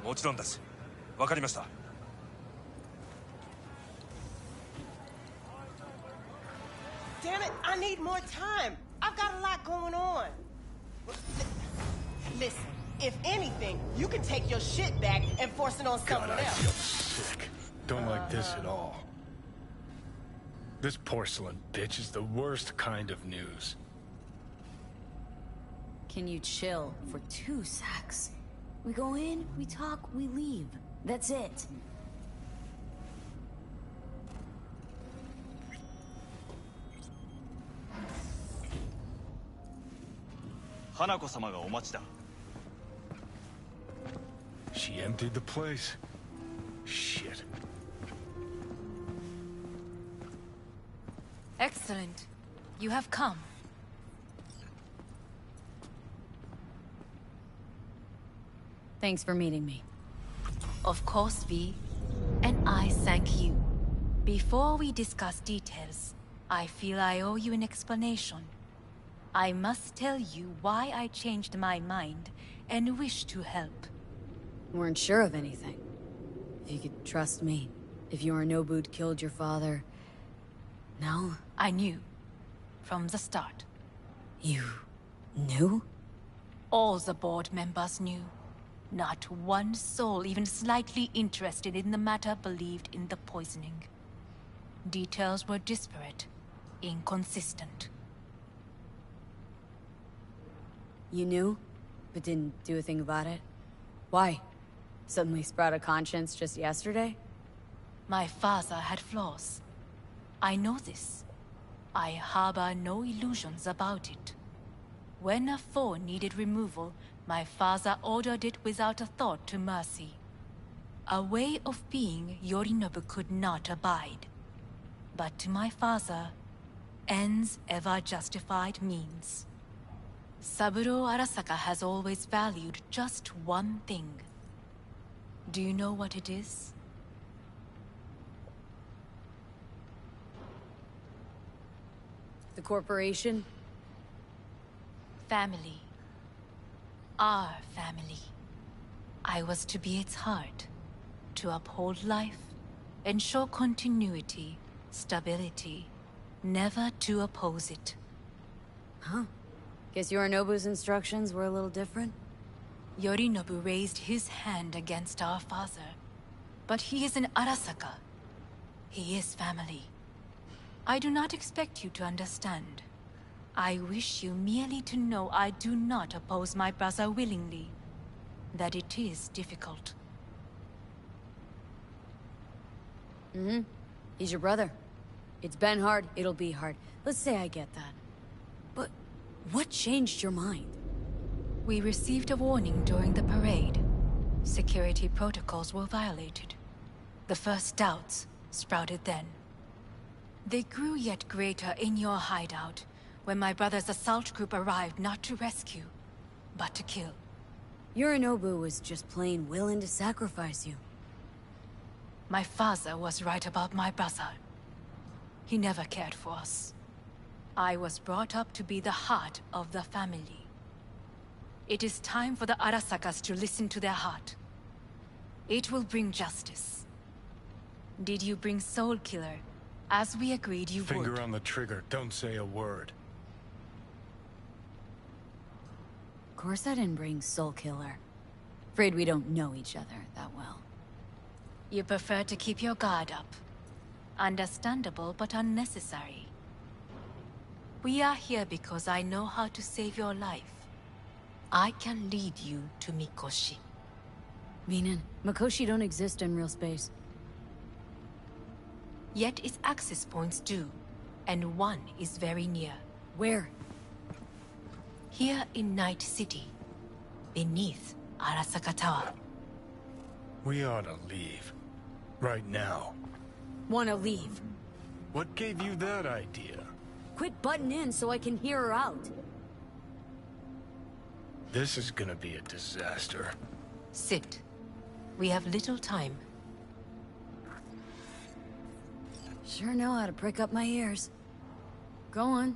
もちろんです。わかりました。Damn it, I need more time. I've got a lot going on. Listen, if anything, you can take your shit back and force it on someone God, I else. feel sick. Don't like this at all. This porcelain bitch is the worst kind of news. Can you chill for 2 secs? We go in, we talk, we leave. That's it. Hanako-sama ga omachi da. She emptied the place. Shit. Excellent. You have come. Thanks for meeting me. Of course, V. And I thank you. Before we discuss details, I feel I owe you an explanation. I must tell you why I changed my mind and wish to help. Weren't sure of anything. If you could trust me. If Yorinobu'd killed your father... No? I knew. From the start. You... knew? All the board members knew. Not one soul even slightly interested in the matter believed in the poisoning. Details were disparate, inconsistent. You knew, but didn't do a thing about it? Why? Suddenly sprout a conscience just yesterday? My father had flaws. I know this. I harbor no illusions about it. When a foe needed removal, my father ordered it without a thought to mercy. A way of being Yorinobu could not abide. But to my father, ends ever justified means. Saburo Arasaka has always valued just one thing. Do you know what it is? The corporation? Family. Our family. I was to be its heart, to uphold life, ensure continuity, stability, never to oppose it. Huh. Guess Yorinobu's instructions were a little different? Yorinobu raised his hand against our father. But he is an Arasaka. He is family. I do not expect you to understand. I wish you merely to know I do not oppose my brother willingly. That it is difficult. Mm-hmm. He's your brother. It's been hard, it'll be hard. Let's say I get that. But what changed your mind? We received a warning during the parade. Security protocols were violated. The first doubts sprouted then. They grew yet greater in your hideout, when my brother's assault group arrived not to rescue, but to kill. Yorinobu was just plain willing to sacrifice you. My father was right about my brother. He never cared for us. I was brought up to be the heart of the family. It is time for the Arasakas to listen to their heart. It will bring justice. Did you bring Soul Killer, as we agreed you would? Finger on the trigger, don't say a word. Of course I didn't bring Soul Killer. Afraid we don't know each other that well. You prefer to keep your guard up. Understandable, but unnecessary. We are here because I know how to save your life. I can lead you to Mikoshi. Meaning, Mikoshi don't exist in real space. Yet its access points do, and one is very near. Where? Here in Night City, beneath Arasaka Tower. We ought to leave. Right now. Wanna leave? What gave you that idea? Quit butting in so I can hear her out. This is gonna be a disaster. Sit. We have little time. Sure know how to prick up my ears. Go on.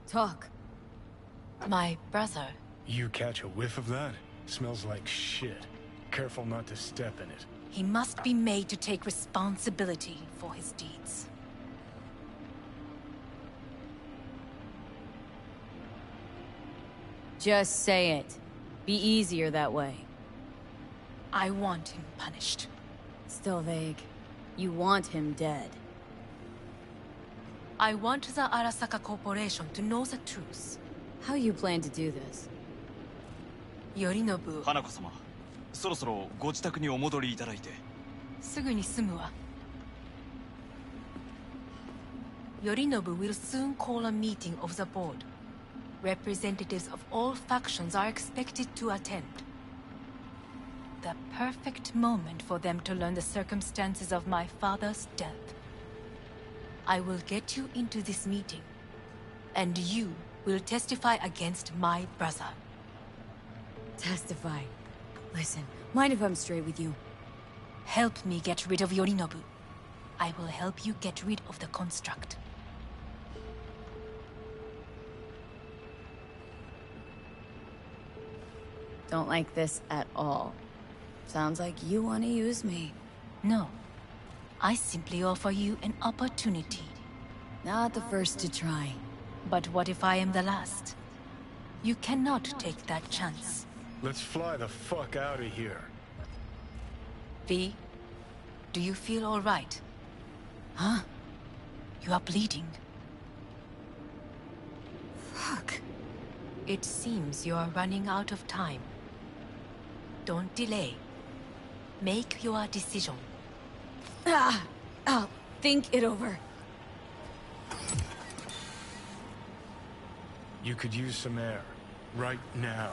Talk. My brother. You catch a whiff of that? Smells like shit. Careful not to step in it. He must be made to take responsibility for his deeds. Just say it. Be easier that way. I want him punished. Still vague. You want him dead. I want the Arasaka Corporation to know the truth. How you plan to do this? Yorinobu, 花子様、そろそろご自宅にお戻りいただいて。すぐに済むわ。Yorinobu will soon call a meeting of the board. Representatives of all factions are expected to attend. The perfect moment for them to learn the circumstances of my father's death. I will get you into this meeting, and you will testify against my brother. Testify. Listen, mind if I'm straight with you? Help me get rid of Yorinobu. I will help you get rid of the construct. Don't like this at all. Sounds like you want to use me. No. I simply offer you an opportunity. Not the first to try. But what if I am the last? You cannot take that chance. Let's fly the fuck out of here. V, do you feel all right? Huh? You are bleeding. Fuck. It seems you are running out of time. Don't delay. Make your decision. I'll think it over. You could use some air. Right now.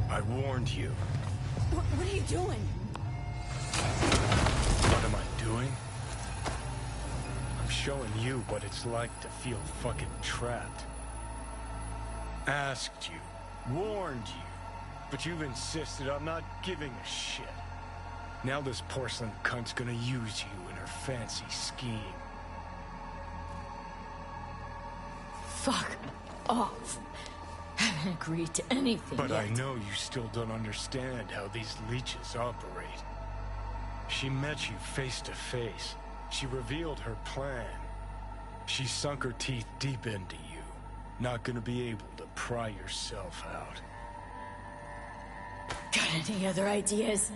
I warned you. What are you doing? What am I doing? I'm showing you what it's like to feel fucking trapped. Asked you, warned you, but you've insisted on not giving a shit. Now this porcelain cunt's gonna use you in her fancy scheme. Fuck off. Haven't agreed to anything But yet. I know you still don't understand how these leeches operate. She met you face to face. She revealed her plan. She sunk her teeth deep into you. Not gonna be able to pry yourself out. Got any other ideas?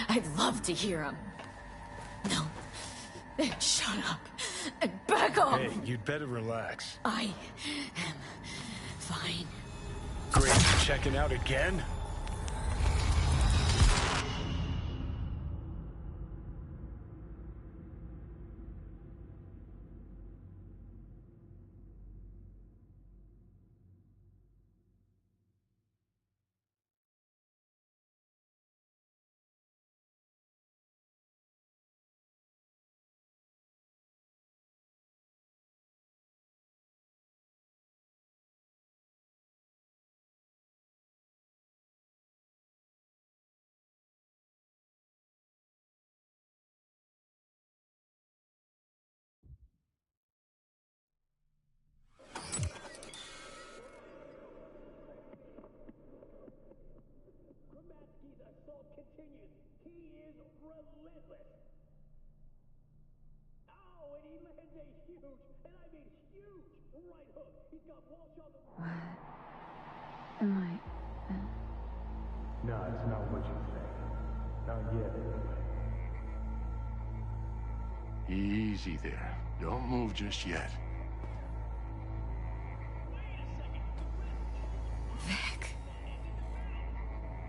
I'd love to hear them. No. Then shut up and back off. Hey, you'd better relax. I am fine. Great, checking out again? Continues. He is relentless. Oh, and he lands a huge, and I mean huge, right hook. He's got Walsh on the... What am I... No, it's not what you think. Not yet, anyway. Easy there. Don't move just yet. Vic.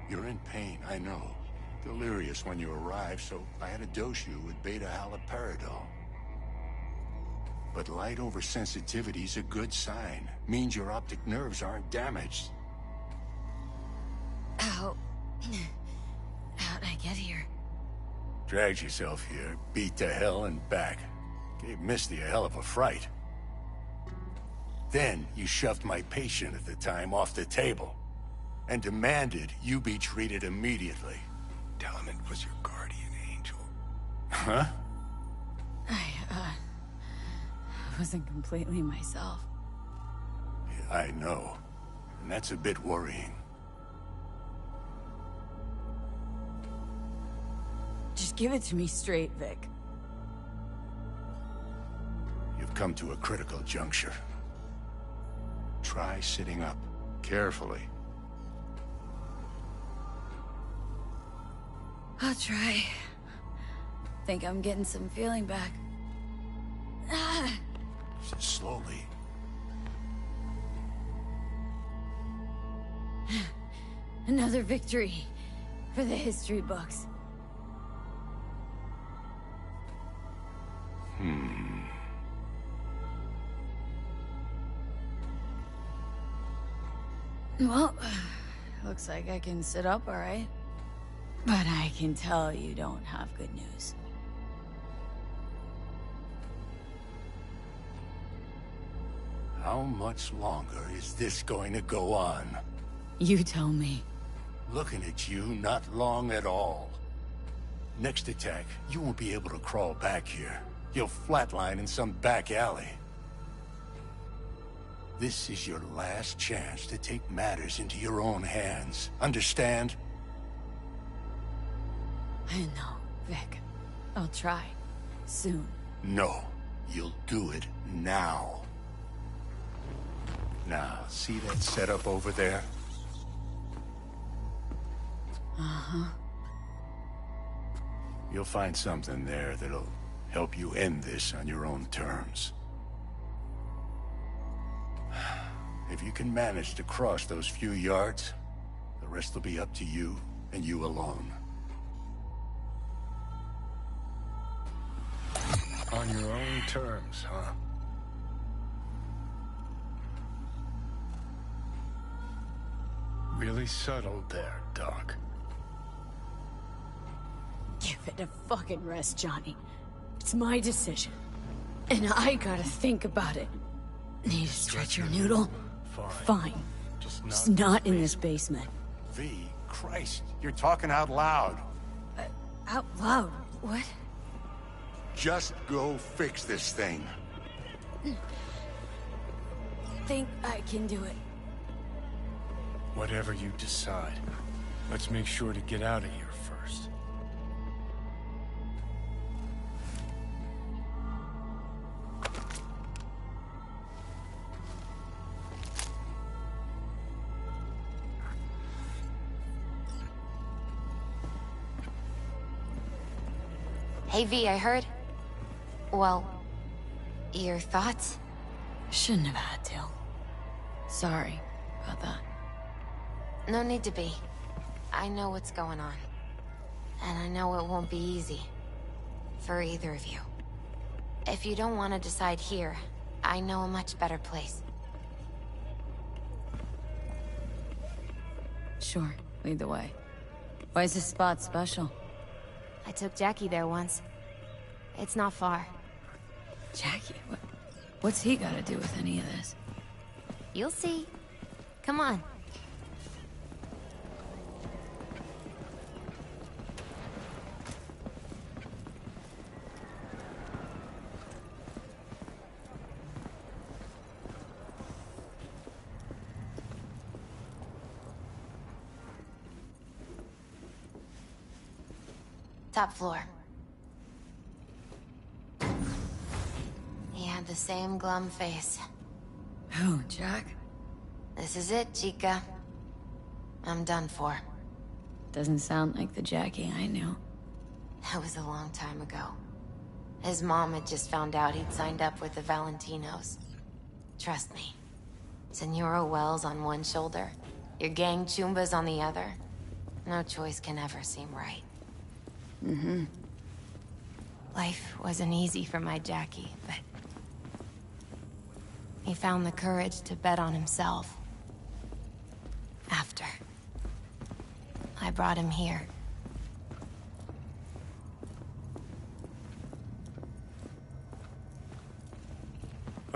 You're in pain, I know. Delirious when you arrived, so I had to dose you with beta-haloperidol. But light oversensitivity's a good sign. Means your optic nerves aren't damaged. How'd I get here? Dragged yourself here, beat to hell and back. Gave Misty a hell of a fright. Then you shoved my patient at the time off the table and demanded you be treated immediately. Tell him it was your guardian angel. Huh? I wasn't completely myself. Yeah, I know. And that's a bit worrying. Just give it to me straight, Vic. You've come to a critical juncture. Try sitting up, carefully. I'll try. Think I'm getting some feeling back. Slowly. Another victory for the history books. Well, looks like I can sit up all right. But I can tell you don't have good news. How much longer is this going to go on? You tell me. Looking at you, not long at all. Next attack, you won't be able to crawl back here. You'll flatline in some back alley. This is your last chance to take matters into your own hands. Understand? I know, Vic. I'll try. Soon. No. You'll do it now. Now, see that setup over there? Uh-huh. You'll find something there that'll help you end this on your own terms. If you can manage to cross those few yards, the rest will be up to you and you alone. On your own terms, huh? Really subtle there, Doc. Give it a fucking rest, Johnny. It's my decision. And I gotta think about it. Need to stretch your noodle? Fine. Just not in this basement. V, Christ, you're talking out loud. Out loud? What? Just go fix this thing. Think I can do it. Whatever you decide. Let's make sure to get out of here first. Hey V, I heard... Well... Your thoughts? Shouldn't have had to. Sorry about that. No need to be. I know what's going on. And I know it won't be easy. For either of you. If you don't want to decide here, I know a much better place. Sure, lead the way. Why is this spot special? I took Jackie there once. It's not far. Jackie? What's he got to do with any of this? You'll see. Come on. Top floor. He had the same glum face. Who, Jack? This is it, Chica. I'm done for. Doesn't sound like the Jackie I knew. That was a long time ago. His mom had just found out he'd signed up with the Valentinos. Trust me. Senora Wells on one shoulder, your gang Chumbas on the other. No choice can ever seem right. Mm-hmm. Life wasn't easy for my Jackie, but... he found the courage to bet on himself. After. I brought him here.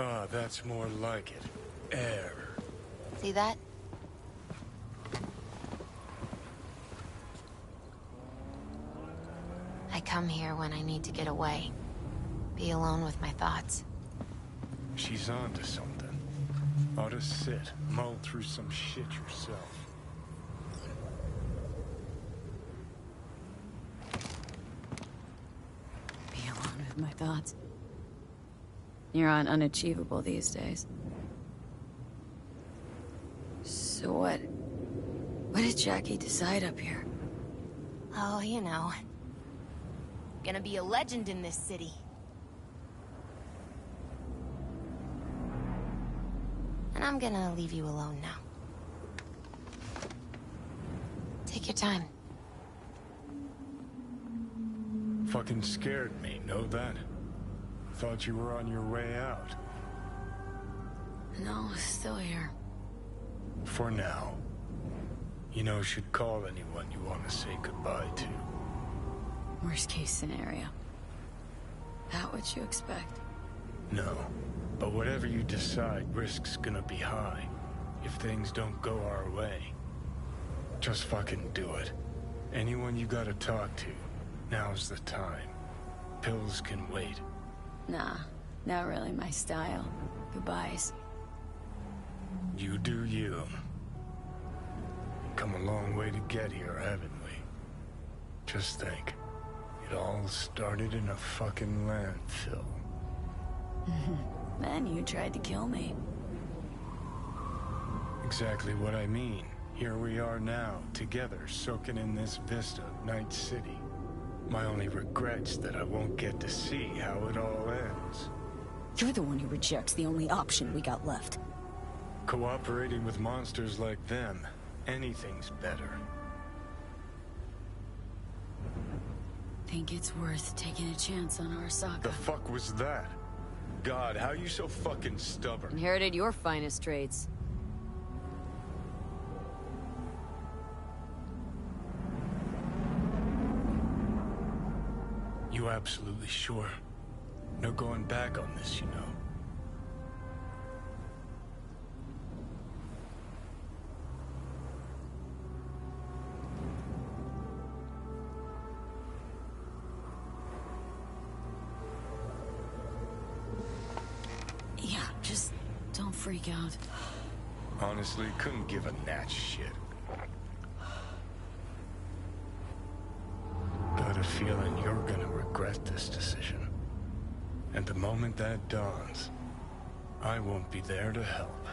Ah, that's more like it. Air. See that? I come here when I need to get away. Be alone with my thoughts. She's onto something. Ought to sit, mull through some shit yourself. Be alone with my thoughts. You're on unachievable these days. So what did Jackie decide up here? Oh, you know. Gonna be a legend in this city. And I'm gonna leave you alone now. Take your time. Fucking scared me, know that? Thought you were on your way out. No, still here. For now. You know, should call anyone you want to say goodbye to. Worst case scenario. Not what you expect. No. But whatever you decide, risk's gonna be high. If things don't go our way. Just fucking do it. Anyone you gotta talk to, now's the time. Pills can wait. Nah, not really my style. Goodbyes. You do you. Come a long way to get here, haven't we? Just think. It all started in a fucking landfill. Then you tried to kill me. Exactly what I mean. Here we are now, together, soaking in this vista of Night City. My only regret's that I won't get to see how it all ends. You're the one who rejects the only option we got left. Cooperating with monsters like them, anything's better. Think it's worth taking a chance on Arasaka. The fuck was that? God, how you so fucking stubborn? Inherited your finest traits. You absolutely sure? No going back on this, you know. Yeah, just don't freak out. Honestly, couldn't give a gnat's shit. Got a feeling you're gonna regret this decision. And the moment that dawns, I won't be there to help.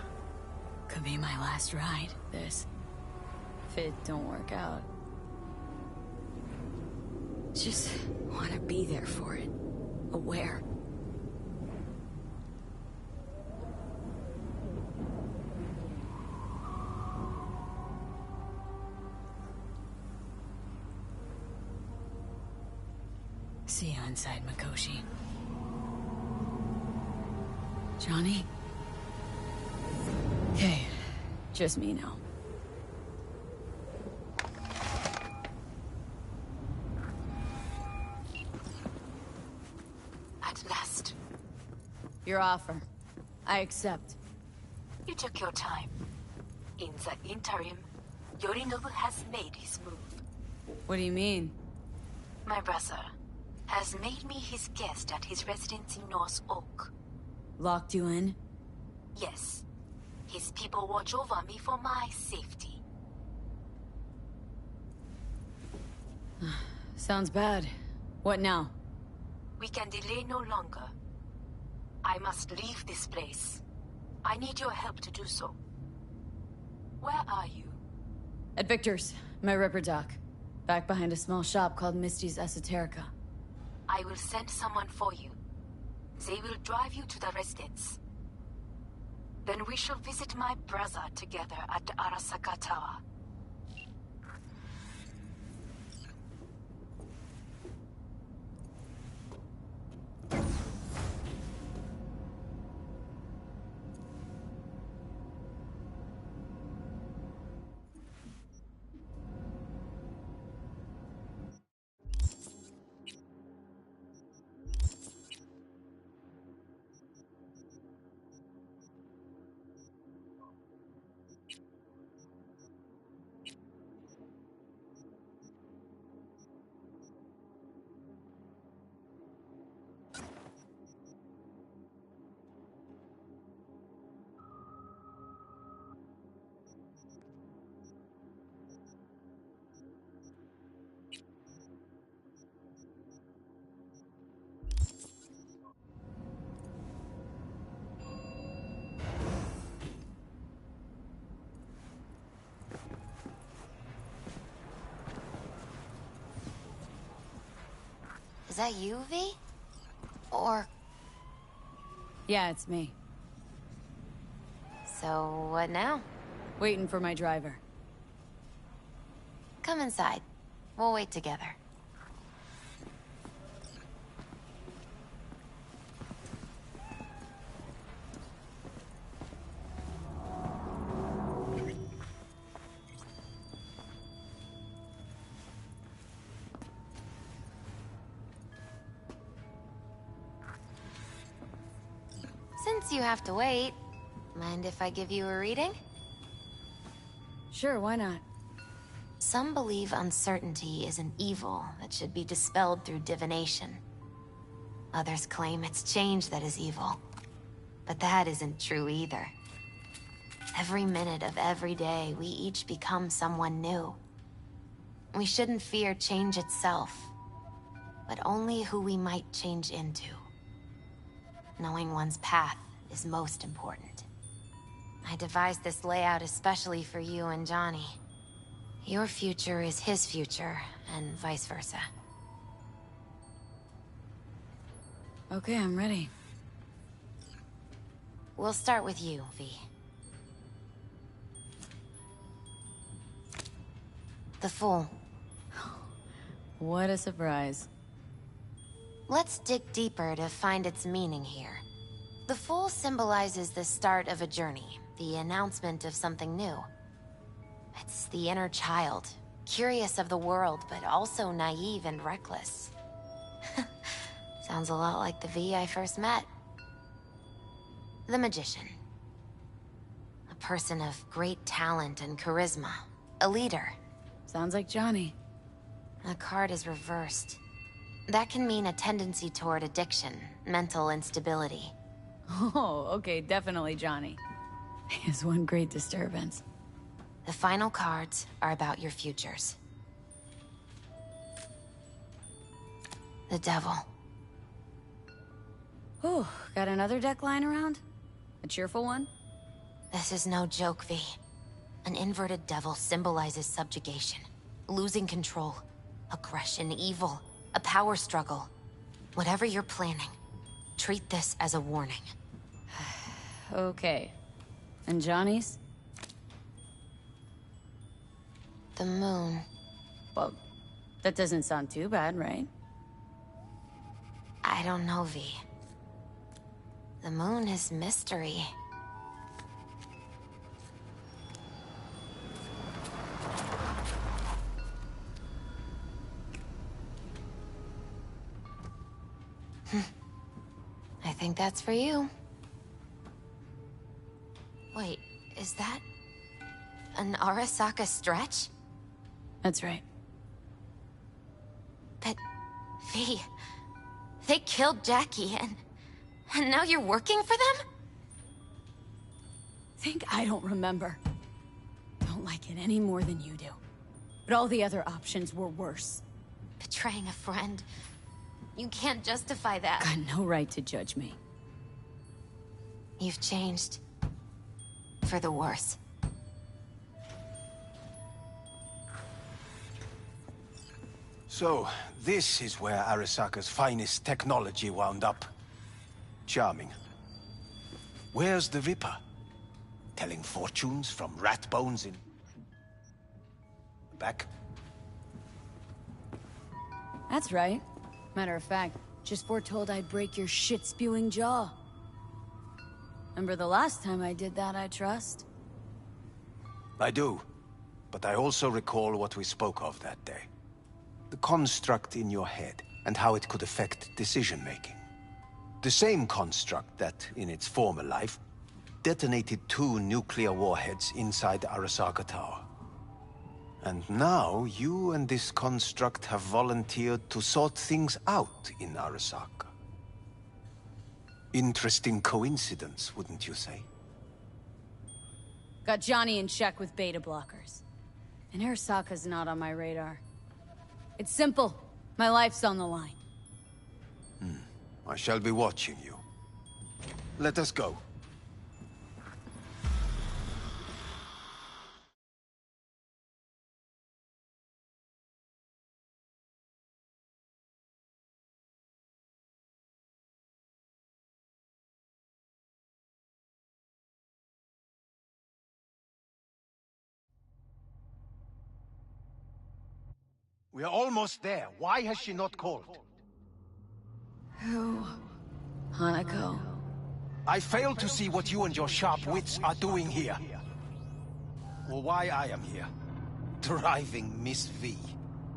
Could be my last ride, this. If it don't work out. Just want to be there for it. Aware. See you inside, Mikoshi. Johnny? Okay, just me now. At last. Your offer. I accept. You took your time. In the interim, Yorinobu has made his move. What do you mean? My brother has made me his guest at his residence in North Oak. Locked you in? Yes. His people watch over me for my safety. Sounds bad. What now? We can delay no longer. I must leave this place. I need your help to do so. Where are you? At Victor's, my ripper dock. Back behind a small shop called Misty's Esoterica. I will send someone for you. They will drive you to the residence. Then we shall visit my brother together at Arasaka Tower. Is that you, V? Or... Yeah, it's me. So, what now? Waiting for my driver. Come inside. We'll wait together. Since you have to wait, mind if I give you a reading? Sure, why not? Some believe uncertainty is an evil that should be dispelled through divination. Others claim it's change that is evil. But that isn't true either. Every minute of every day, we each become someone new. We shouldn't fear change itself, but only who we might change into. Knowing one's path is most important. I devised this layout especially for you and Johnny. Your future is his future, and vice versa. Okay, I'm ready. We'll start with you, V. The Fool. What a surprise. Let's dig deeper to find its meaning here. The Fool symbolizes the start of a journey, the announcement of something new. It's the inner child, curious of the world, but also naive and reckless. Sounds a lot like the V I first met. The Magician. A person of great talent and charisma. A leader. Sounds like Johnny. The card is reversed. That can mean a tendency toward addiction, mental instability. Oh, okay, definitely Johnny. He has one great disturbance. The final cards are about your futures. The Devil. Oh, got another deck lying around? A cheerful one? This is no joke, V. An inverted devil symbolizes subjugation, losing control, aggression, evil. A power struggle. Whatever you're planning, treat this as a warning. Okay. And Johnny's? The moon. Well, that doesn't sound too bad, right? I don't know, V. The moon is mystery. I think that's for you. Wait, is that an Arasaka stretch? That's right. But, V, they killed Jackie and now you're working for them? Think I don't remember. Don't like it any more than you do. But all the other options were worse. Betraying a friend. You can't justify that. Got no right to judge me. You've changed. For the worse. So, this is where Arasaka's finest technology wound up. Charming. Where's the Ripper? Telling fortunes from rat bones in... back? That's right. Matter of fact, just foretold I'd break your shit-spewing jaw. Remember the last time I did that, I trust? I do. But I also recall what we spoke of that day. The construct in your head, and how it could affect decision-making. The same construct that, in its former life, detonated 2 nuclear warheads inside Arasaka Tower. And now, you and this construct have volunteered to sort things out in Arasaka. Interesting coincidence, wouldn't you say? Got Johnny in check with beta blockers. And Arasaka's not on my radar. It's simple. My life's on the line. I shall be watching you. Let us go. We are almost there. Why has she not called? Who? Hanako. I fail to see what you and your sharp wits are doing here. Or why I am here. Driving Miss V.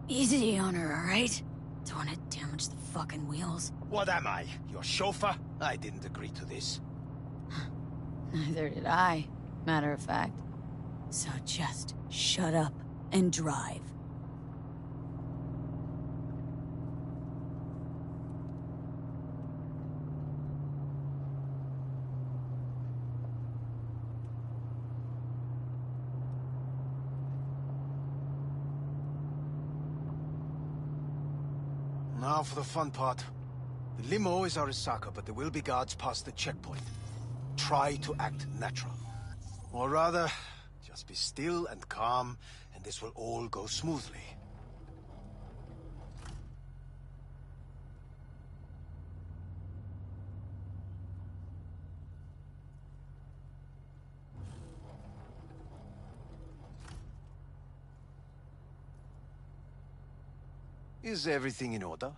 Easy on her, alright? Don't want to damage the fucking wheels. What am I? Your chauffeur? I didn't agree to this. Neither did I, matter of fact. So just shut up and drive. Now for the fun part. The limo is Arasaka, but there will be guards past the checkpoint. Try to act natural. Or rather, just be still and calm, and this will all go smoothly. Is everything in order?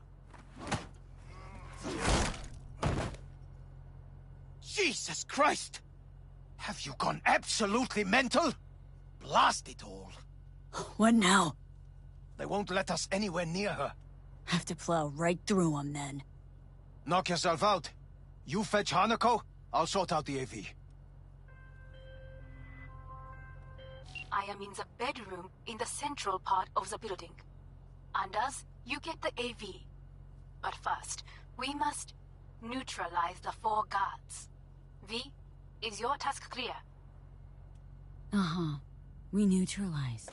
Jesus Christ! Have you gone absolutely mental? Blast it all. What now? They won't let us anywhere near her. Have to plow right through them then. Knock yourself out. You fetch Hanako, I'll sort out the AV. I am in the bedroom in the central part of the building. Anders, you get the AV. But first, we must neutralize the 4 guards. V, is your task clear? Uh-huh. We neutralize.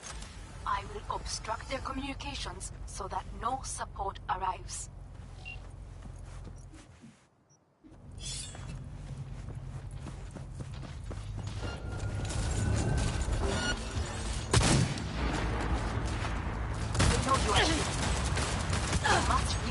I will obstruct their communications so that no support arrives. They know you are here. You must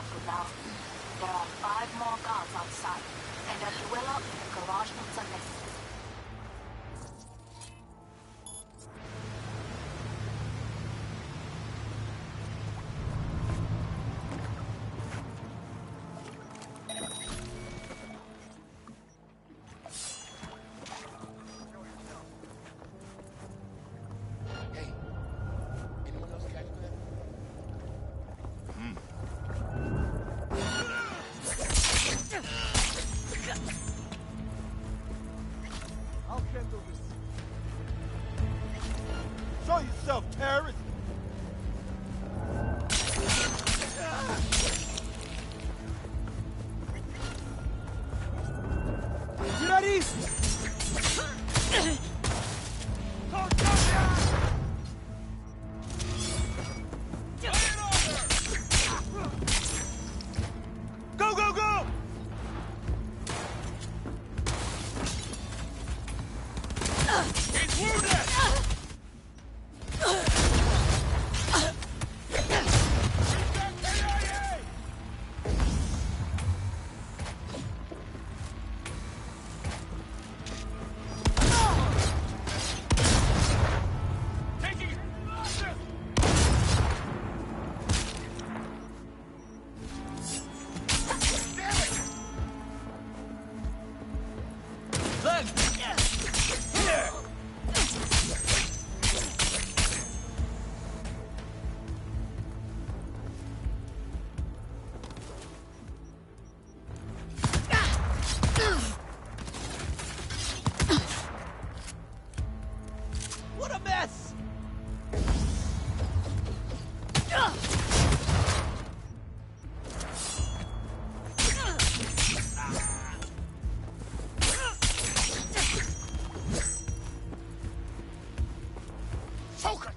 careful now. There are 5 more guards outside, and a dweller in the garage looks unnecessary. I'll handle this. Show yourself, terrorist! You ready? Go, go, go! He's wounded! What a mess! Choke it!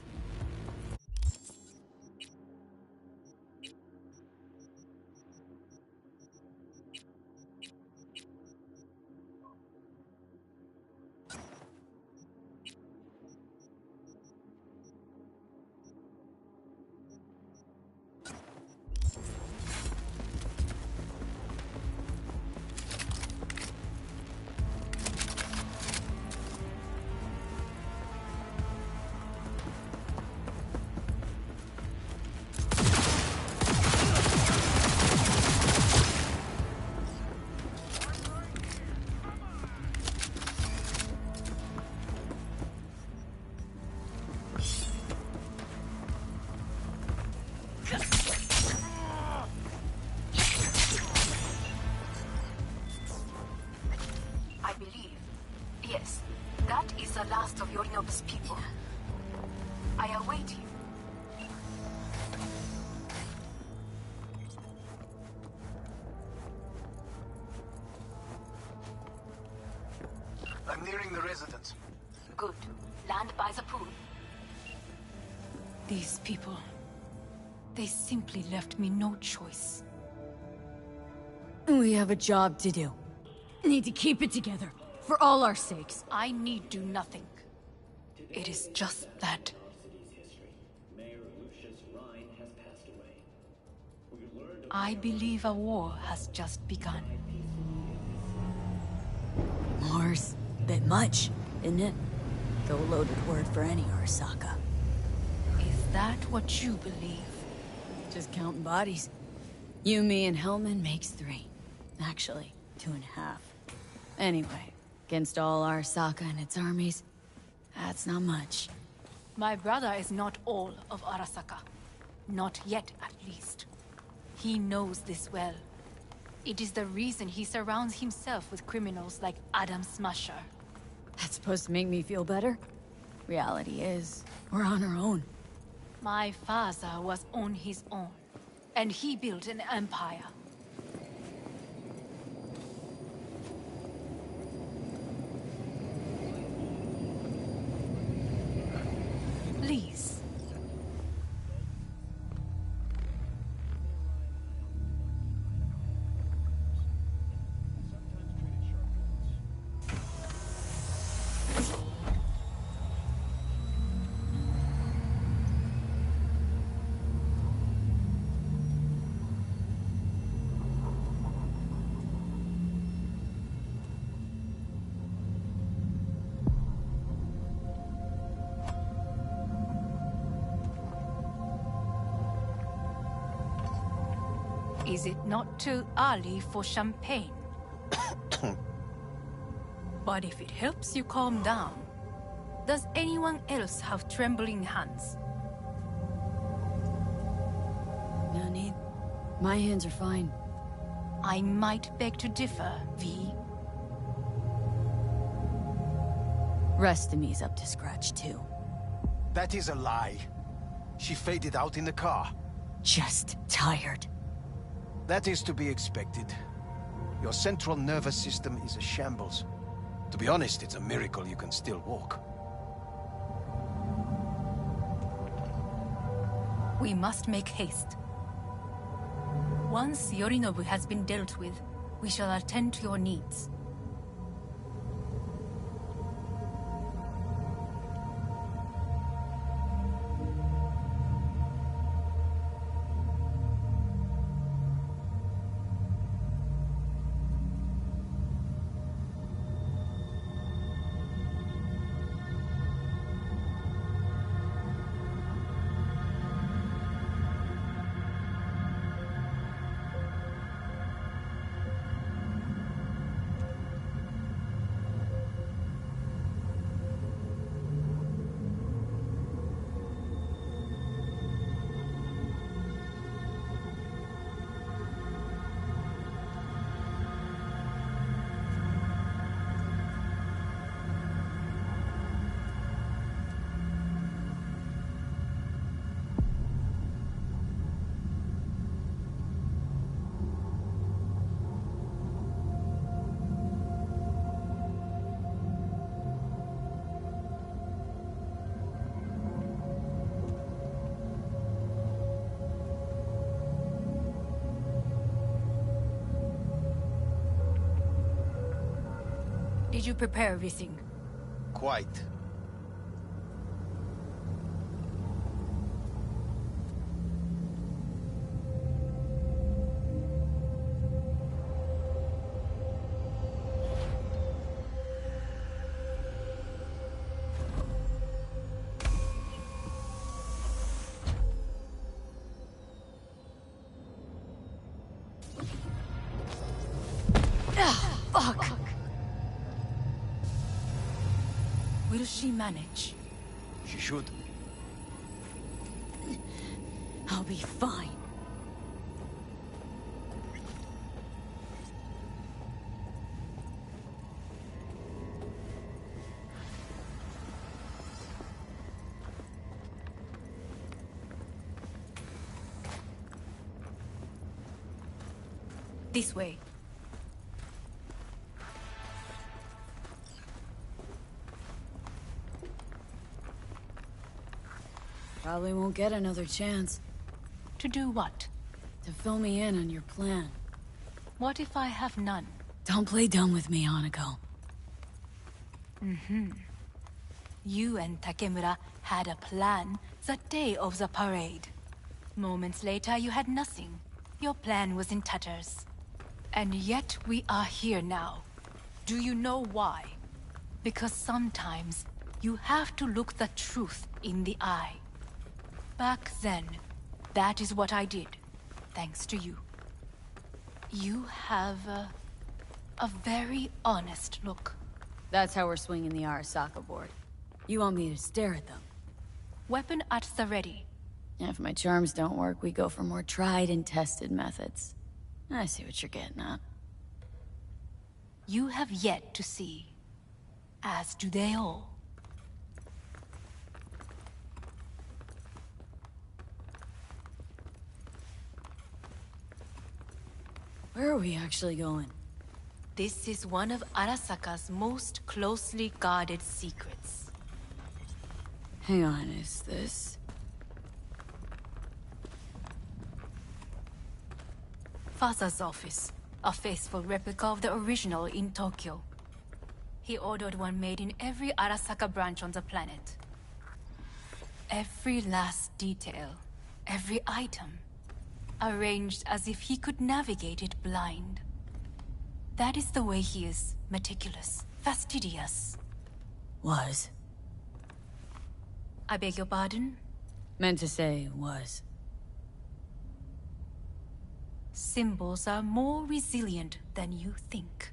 I believe, yes, that is the last of Yorinobu's people. I await you. I'm nearing the residence. Good. Land by the pool. These people, they simply left me no choice. We have a job to do. Need to keep it together, for all our sakes. I need do nothing. It is just that. I believe a war has just begun. War's a bit much, isn't it? Though a loaded word for any Arasaka. Is that what you believe? Just counting bodies. You, me, and Hellman makes 3. Actually, 2.5. Anyway, against all Arasaka and its armies, that's not much. My brother is not all of Arasaka. Not yet, at least. He knows this well. It is the reason he surrounds himself with criminals like Adam Smasher. That's supposed to make me feel better? Reality is, we're on our own. My father was on his own, and he built an empire. Please. Is it not too early for champagne? But if it helps you calm down, does anyone else have trembling hands? No need. My hands are fine. I might beg to differ, V. Rest of me's up to scratch, too. That is a lie. She faded out in the car. Just tired. That is to be expected. Your central nervous system is a shambles. To be honest, it's a miracle you can still walk. We must make haste. Once Yorinobu has been dealt with, we shall attend to your needs. Did you prepare everything? Quite. Fuck! Will she manage? She should. I'll be fine. This way. Probably won't get another chance. To do what? To fill me in on your plan. What if I have none? Don't play dumb with me, Hanako. You and Takemura had a plan the day of the parade. Moments later, you had nothing. Your plan was in tatters. And yet we are here now. Do you know why? Because sometimes you have to look the truth in the eye. Back then, that is what I did, thanks to you. You have a very honest look. That's how we're swinging the Arasaka board. You want me to stare at them? Weapon at the ready. If my charms don't work, we go for more tried and tested methods. I see what you're getting at. You have yet to see, as do they all. Where are we actually going? This is one of Arasaka's most closely guarded secrets. Hang on, is this... Father's office, a faithful replica of the original in Tokyo. He ordered one made in every Arasaka branch on the planet. Every last detail, every item, arranged as if he could navigate it blind. That is the way he is, meticulous, fastidious. Was. I beg your pardon? Meant to say was. Symbols are more resilient than you think.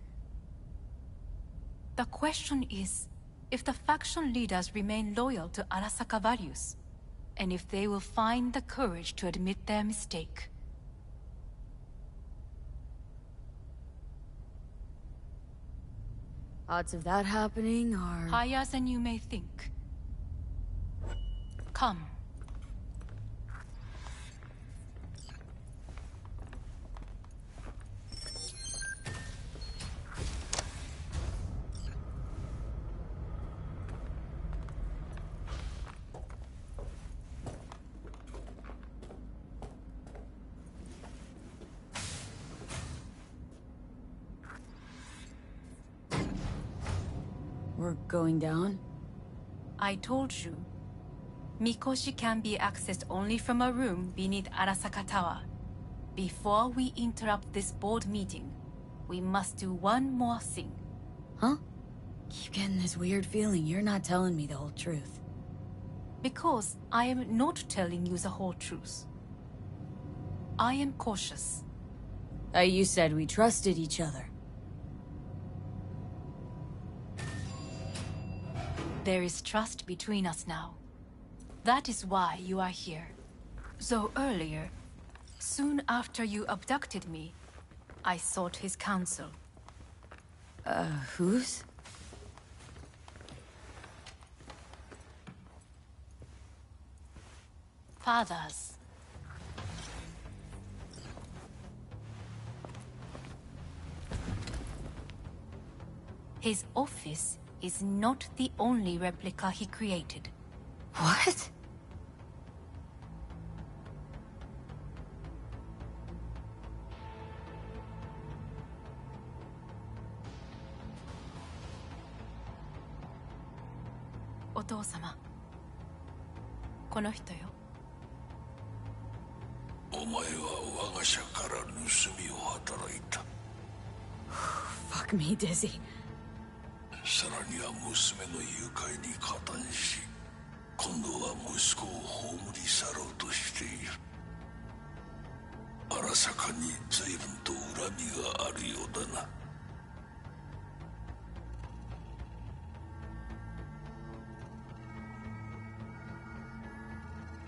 The question is, if the faction leaders remain loyal to Arasaka values, and if they will find the courage to admit their mistake. Odds of that happening are... higher than you may think. Come. We're going down? I told you. Mikoshi can be accessed only from a room beneath Arasaka Tower. Before we interrupt this board meeting, we must do one more thing. Huh? Keep getting this weird feeling you're not telling me the whole truth. Because I am not telling you the whole truth. I am cautious. You said we trusted each other. There is trust between us now. That is why you are here. Though earlier, soon after you abducted me, I sought his counsel. Whose? Father's. His office is not the only replica he created. What? Otou-sama. この人よ。お前は我が社から盗みを働いた。Fuck me, Dizzy. さらには娘の誘拐に加担し、今度は息子を葬り去ろうとしている。荒坂に随分と恨みがあるようだな。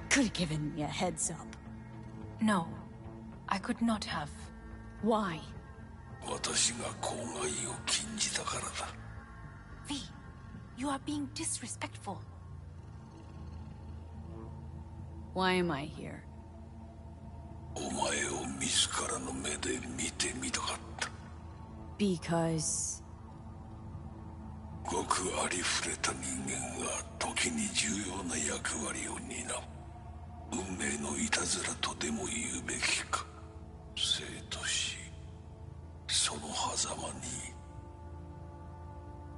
Could have given me a heads up. No, I could not have. Why? 私が公害を禁じたからだ。V, you are being disrespectful. Why am I here? お前を自らの目で見てみたかった。Because... ごくありふれた人間が時に重要な役割を担う。運命のいたずらとでも言うべきか。生と死、その狭間に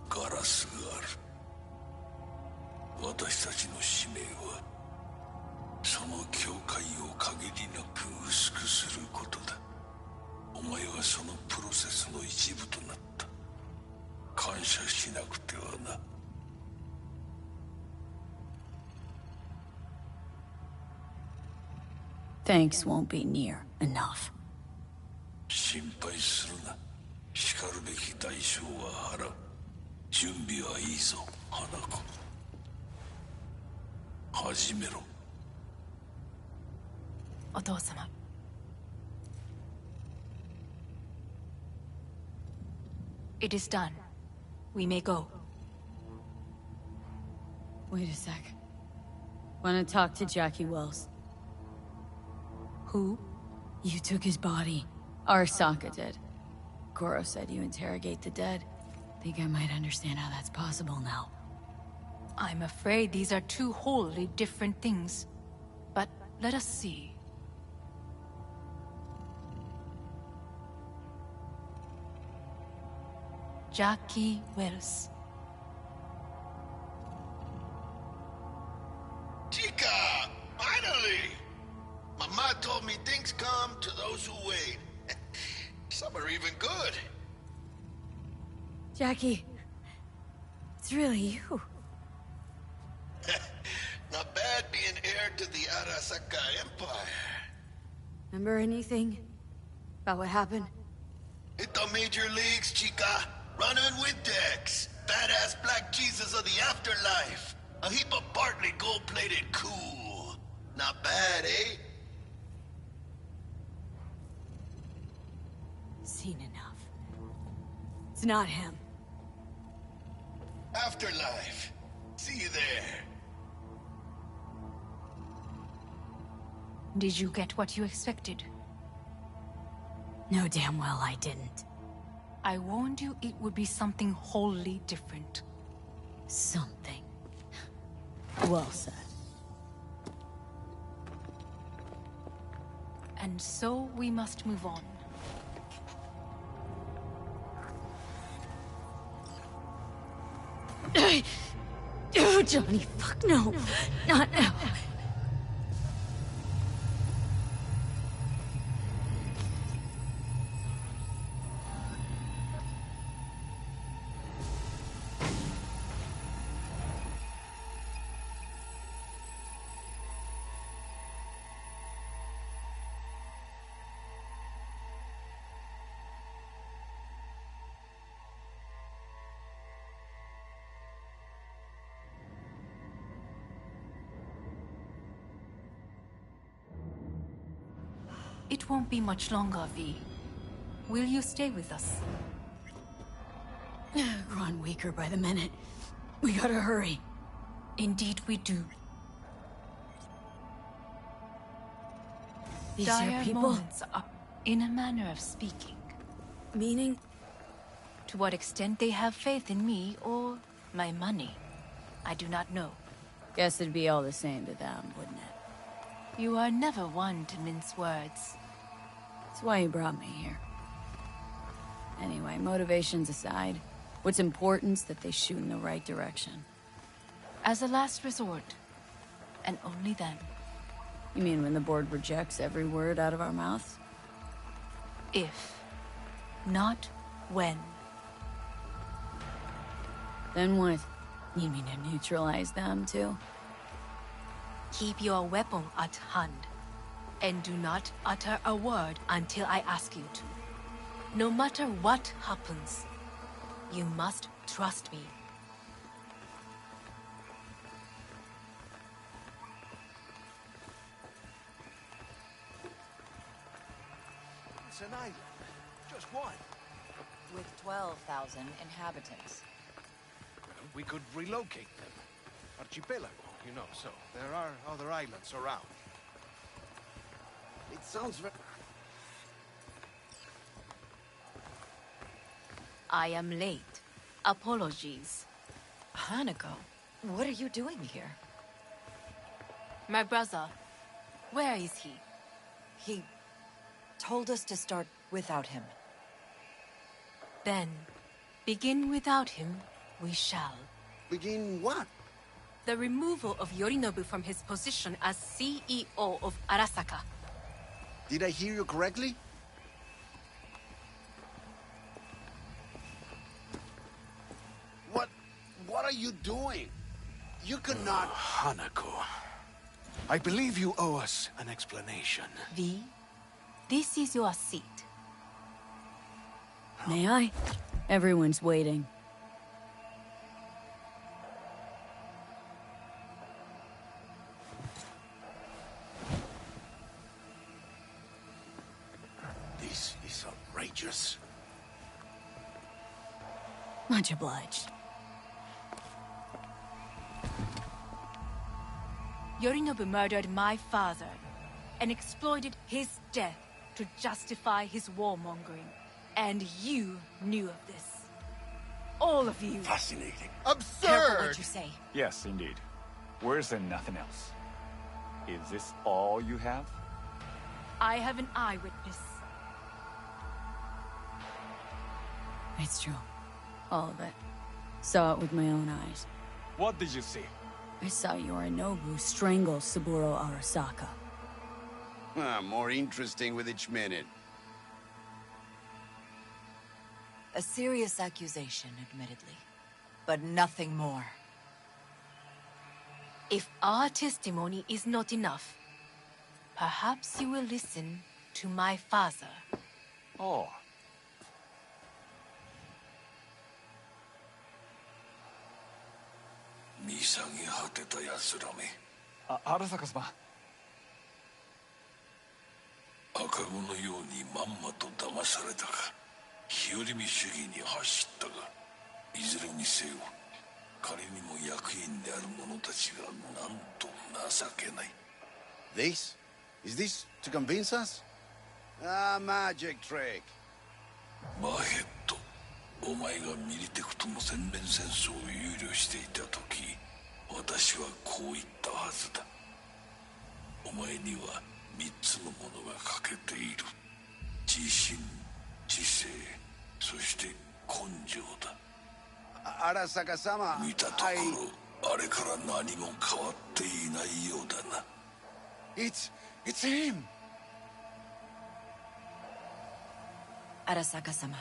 ガラスがある。私たちの使命はその境界を限りなく薄くすることだ。お前はそのプロセスの一部となった。感謝しなくてはな。Thanks won't be near enough. 心配するな。しかるべき代償は払う。準備はいいぞ、花子。始めろ。お父様。It is done. We may go. Wait a sec. Wanna talk to Jackie Wells? Who? You took his body. Arasaka did. Goro said you interrogate the dead. Think I might understand how that's possible now. I'm afraid these are two wholly different things. But let us see. Jackie Wells. Chica! Finally! Mama told me things come to those who wait. Some are even good. Jackie, it's really you. Not bad being heir to the Arasaka Empire. Remember anything? About what happened? Hit the major leagues, chica. Running with Dex. Badass black Jesus of the afterlife. A heap of Bartley gold-plated cool. Not bad, eh? Seen enough. It's not him. Afterlife. See you there. Did you get what you expected? No, damn well I didn't. I warned you it would be something wholly different. Something. Well said. And so we must move on. Oh, Johnny, fuck no. Not now. It won't be much longer, V. Will you stay with us? Growing weaker by the minute. We gotta hurry. Indeed we do. These are Dire people? moments are, in a manner of speaking. Meaning? To what extent they have faith in me or my money, I do not know. Guess it'd be all the same to them, wouldn't it? You are never one to mince words. That's why you brought me here. Anyway, motivations aside, what's important's that they shoot in the right direction. As a last resort, and only then. You mean when the board rejects every word out of our mouths? If, not when. Then what? You mean to neutralize them, too? Keep your weapon at hand, and do not utter a word until I ask you to. No matter what happens, you must trust me. It's an island. Just one. With 12,000 inhabitants. We could relocate them. Archipelago, you know, so there are other islands around. It sounds very... I am late. Apologies. Hanako, what are you doing here? My brother, where is he? He told us to start without him. Then, begin without him, we shall. Begin what? The removal of Yorinobu from his position as CEO of Arasaka. Did I hear you correctly? What are you doing? You could not... Hanako, I believe you owe us an explanation. V, this is your seat. May I? Everyone's waiting. This is outrageous. Much obliged. Yorinobu murdered my father and exploited his death to justify his warmongering. And you knew of this. All of you. Fascinating. Absurd! Careful what you say. Yes, indeed. Worse than nothing else. Is this all you have? I have an eyewitness. It's true. All of it. Saw it with my own eyes. What did you see? I saw Yorinobu strangle Saburo Arasaka. More interesting with each minute. A serious accusation, admittedly. But nothing more. If our testimony is not enough, perhaps you will listen to my father. Oh. Arasaka-sama. 赤子のようにまんまと騙されたか、日和見主義に走ったが、いずれにせよ仮にも役員である者たちがなんと情けない。 This? Is this to convince us? Ah, magic trick. マーヘッド、お前がミリテクとの全面戦争を憂慮していた時、私はこう言ったはずだ。お前には3つのものが欠けている。自信、知性、そして根性だ。Arasaka-sama, 見たところ、あれから何も変わっていないようだな。It's him! Arasaka-sama,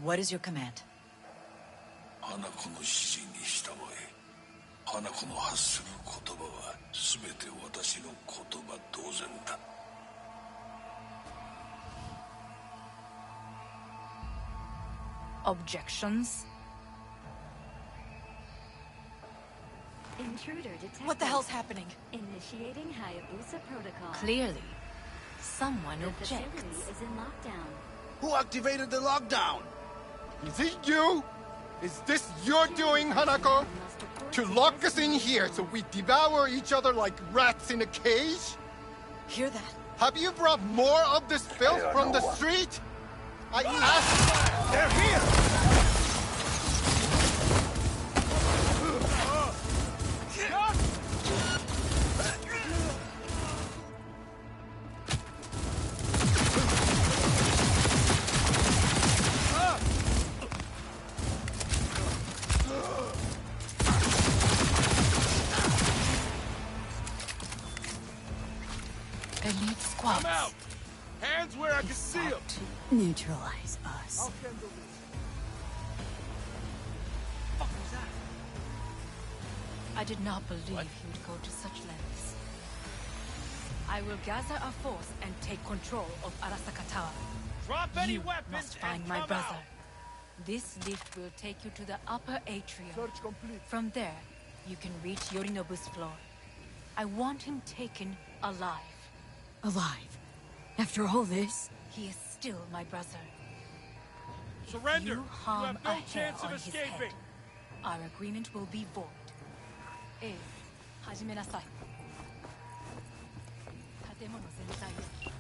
what is your command? 花子の指示に従え。花子の発する言葉は全て私の言葉同然だ。Objections? Intruder detected. What the hell's happening? Initiating Hayabusa protocol. Clearly, someone The objects. facility is in lockdown. Who activated the lockdown? Is it you? Is this your doing, Hanako? To lock us in here so we devour each other like rats in a cage? Hear that? Have you brought more of this filth from the street? I asked... They're here! Elite squads. I'm out. Hands where I can see them. Neutralize us. I did not believe he would go to such lengths. I will gather a force and take control of Arasaka Tower. Drop any You weapons must find and my come brother. out. This lift will take you to the upper atrium. Search complete. From there, you can reach Yorinobu's floor. I want him taken alive. Alive? After all this? He is still my brother. Surrender. If you harm have no a hair chance of on his escaping. head, our agreement will be void. Hajime nasai. 建物全体へ。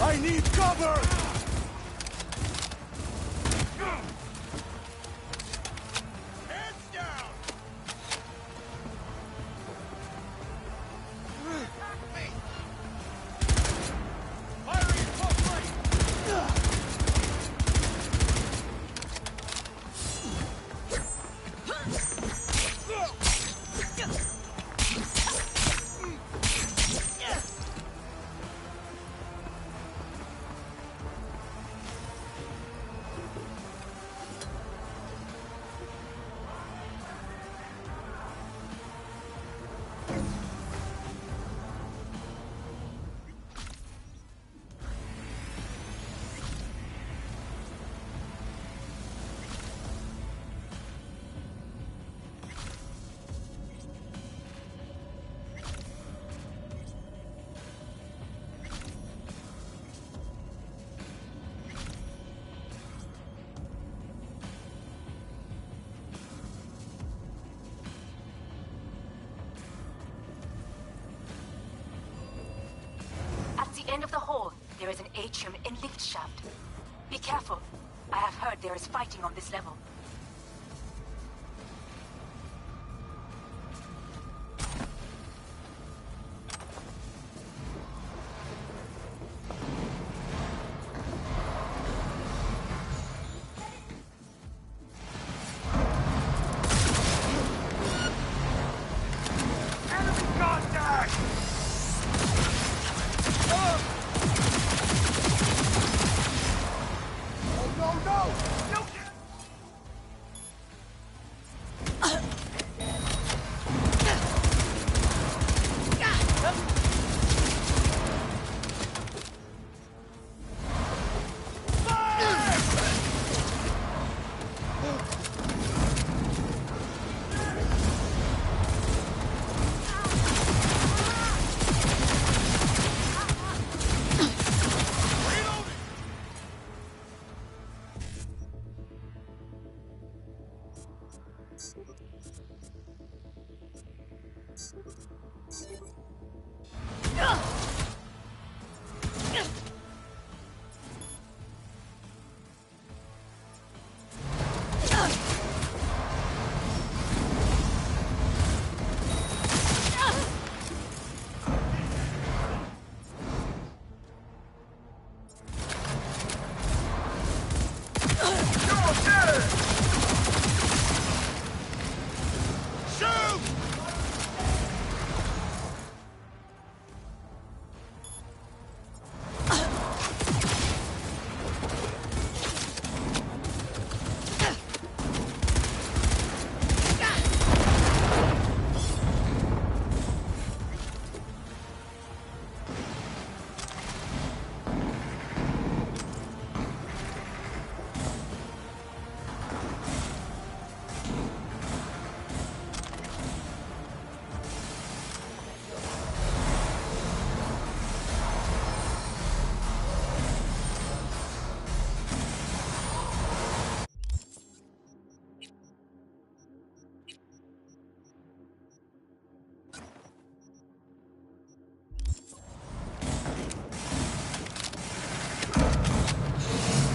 I need cover! Hands down! Firing in close range! is an atrium in lift shaft. Be careful. I have heard there is fighting on this level.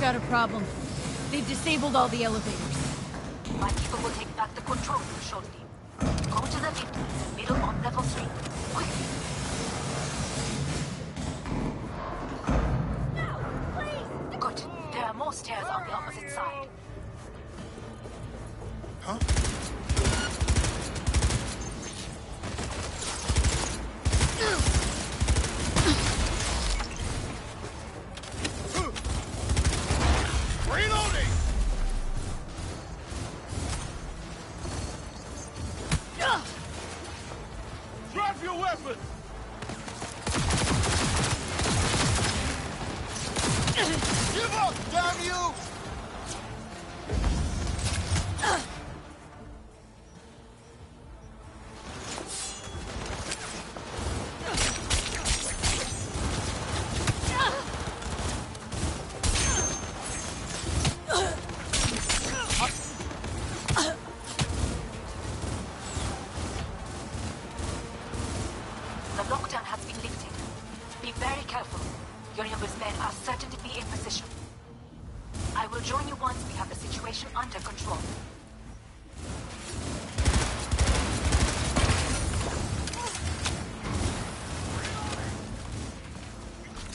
Got a problem. They've disabled all the elevators. My people will take back the control room shortly. Go to the lift in the middle on level 3. Quickly. No, please! Good. There are more stairs on the opposite side. Huh? Reloading! Drop your weapon! Give up, damn you! The lockdown has been lifted. Be very careful. Yorinobu's men are certain to be in position. I will join you once we have the situation under control.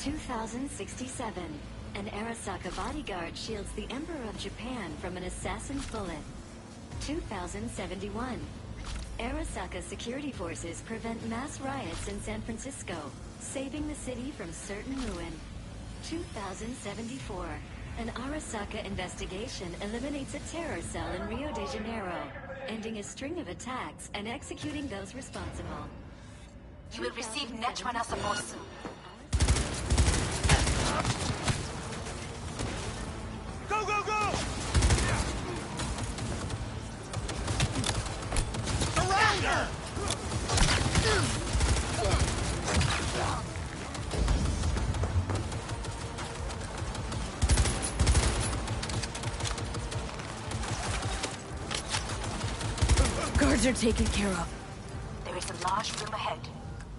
"2067. An Arasaka bodyguard shields the Emperor of Japan from an assassin's bullet. 2071. Arasaka security forces prevent mass riots in San Francisco, saving the city from certain ruin. 2074. An Arasaka investigation eliminates a terror cell in Rio de Janeiro, ending a string of attacks and executing those responsible. You will receive Netrunner support soon. Go, go, go! Surround her! Guards are taken care of. There is a large room ahead.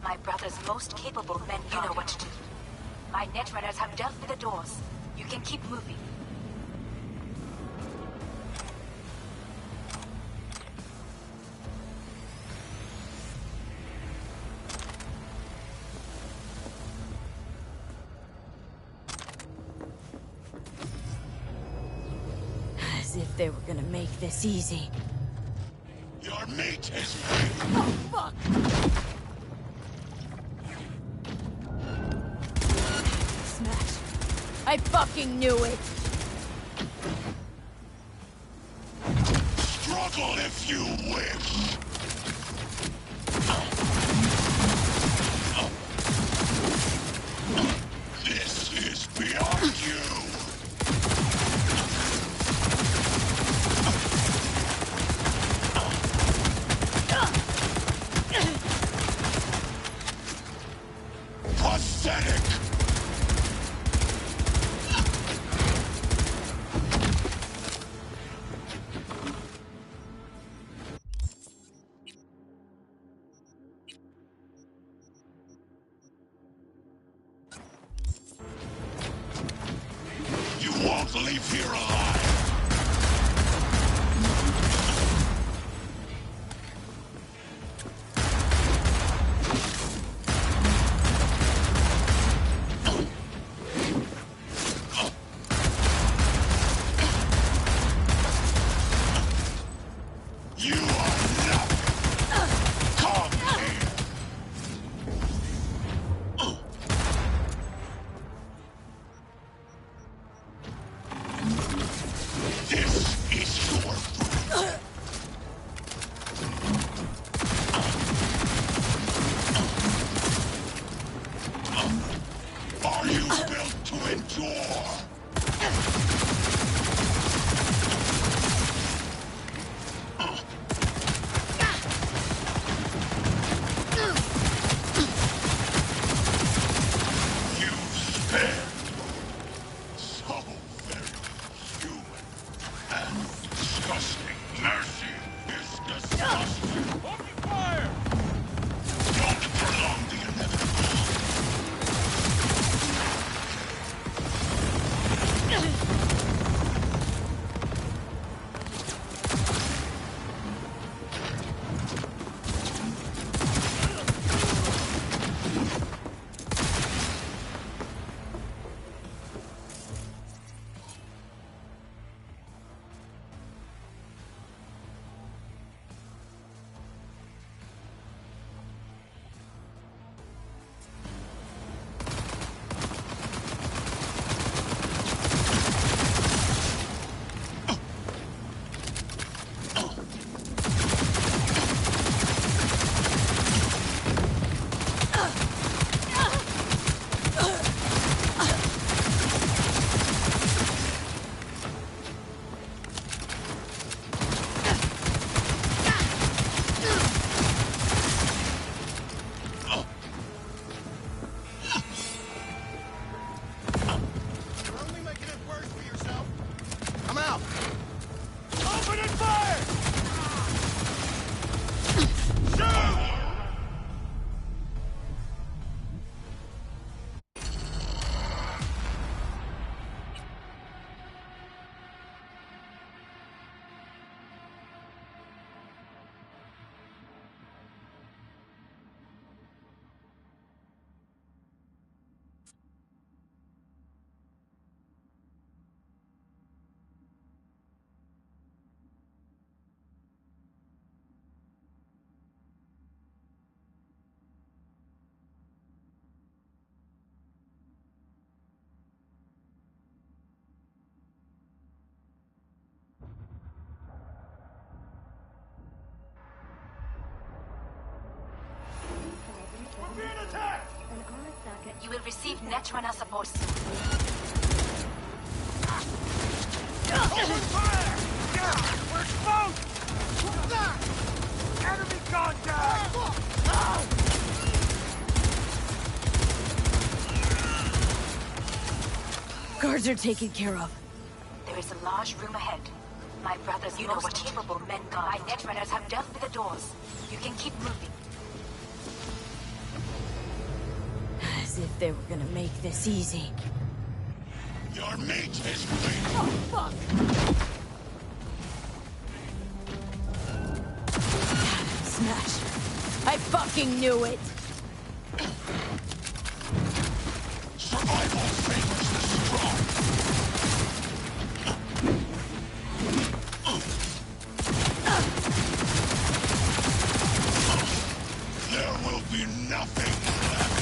My brother's most capable men know what to do. My netrunners have dealt with the doors. You can keep moving. As if they were gonna make this easy. Your mate is Oh, fuck! Smash. I fucking knew it! struggle if you wish. This is beyond you. Pathetic! You won't leave here alive! You are nothing! Come here! This is your food! Are you built to endure? You've spared so very human and disgusting. Mercy is disgusting. Open fire! Don't prolong the inevitable. You're only making it worse for yourself. I'm out. Open and fire! Shoot! You will receive netrunner support soon. Open fire! Yeah, we're exposed! What's that? Enemy contact! Guards are taken care of. There is a large room ahead. My brothers, you know what capable men guard. My netrunners have dealt with the doors. You can keep moving. As As if they were gonna make this easy. Your meat is ready. Oh, fuck! Smash. I fucking knew it! Survival favors the strong. There will be nothing left.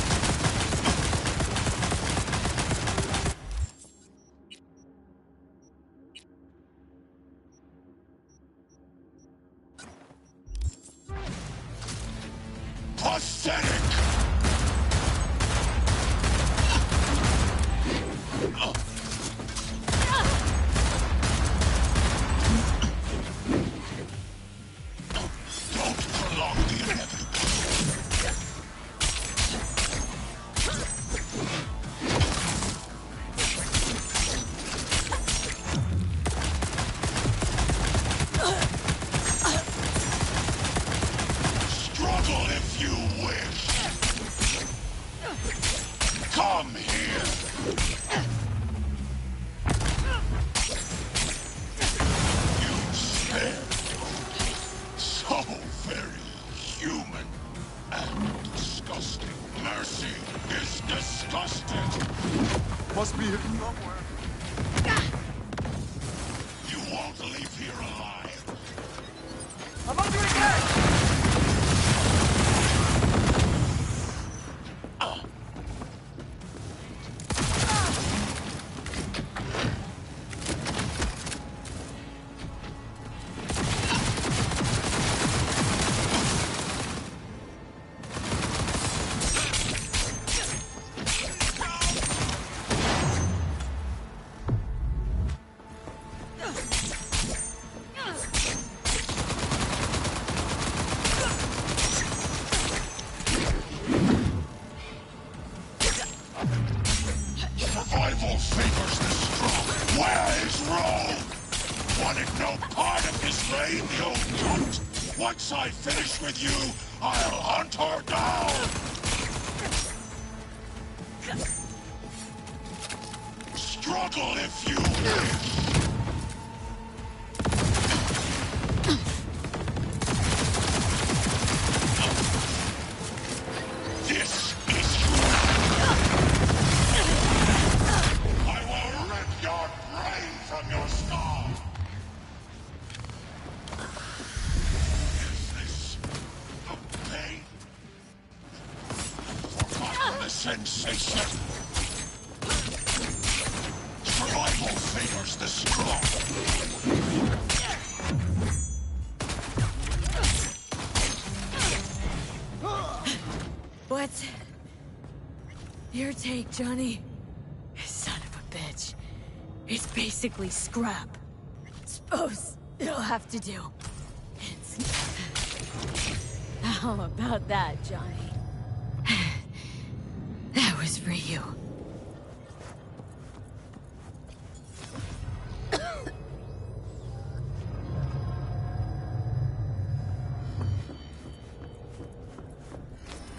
Pathetic! Don't prolong the inevitable. Struggle if you wish. Come here. You spared. So very human and disgusting. Mercy is disgusting. Must be here somewhere. You won't leave here alive. I'm under attack! Survival favors the strong. Where is Rome? Wanted no part of this reign, the old cunt. Once I finish with you, I'll hunt her down. Struggle if you wish. This is I will rip your brain from your skull! Is this the pain? Forgotten the sensation? Survival favors the strong. What? Your take, Johnny? Son of a bitch. It's basically scrap. Suppose it'll have to do. How about that, Johnny? That was for you.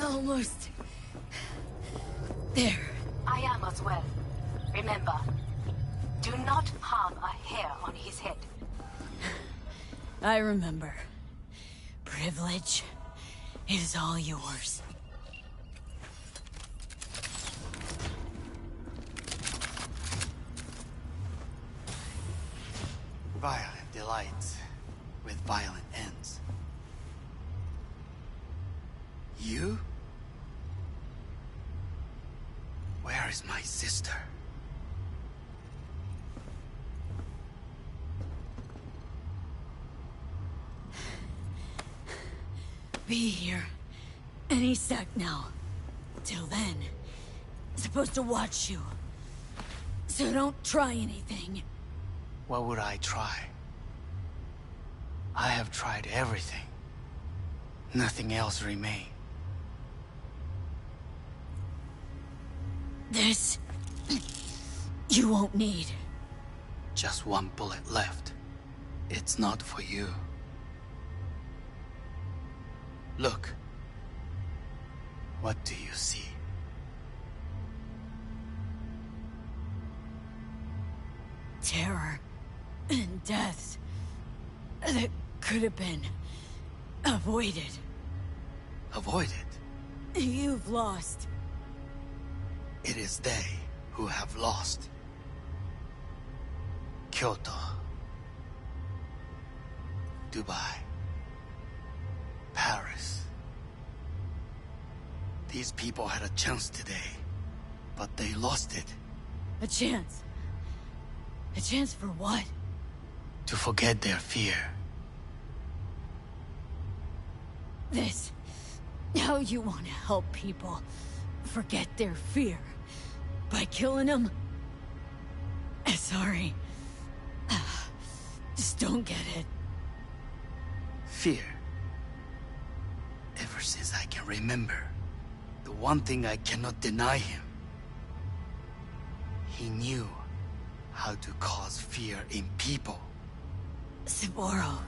Almost there. I am as well. Remember, do not harm a hair on his head. I remember. Privilege is all yours. Violent delights with violent ends. You? Where is my sister? Be here any sec now. Till then, I'm supposed to watch you. So don't try anything. What would I try? I have tried everything. Nothing else remains. This... you won't need. Just one bullet left. It's not for you. Look. What do you see? terror and deaths that could have been avoided. Avoided? You've lost. It is they who have lost. Kyoto. Dubai. Paris. These people had a chance today, but they lost it. A chance? A chance for what? To forget their fear. This... How you want to help people forget their fear? By killing them? Sorry. Just don't get it. Fear. Ever since I can remember, the one thing I cannot deny him. He knew how to cause fear in people. Saburo.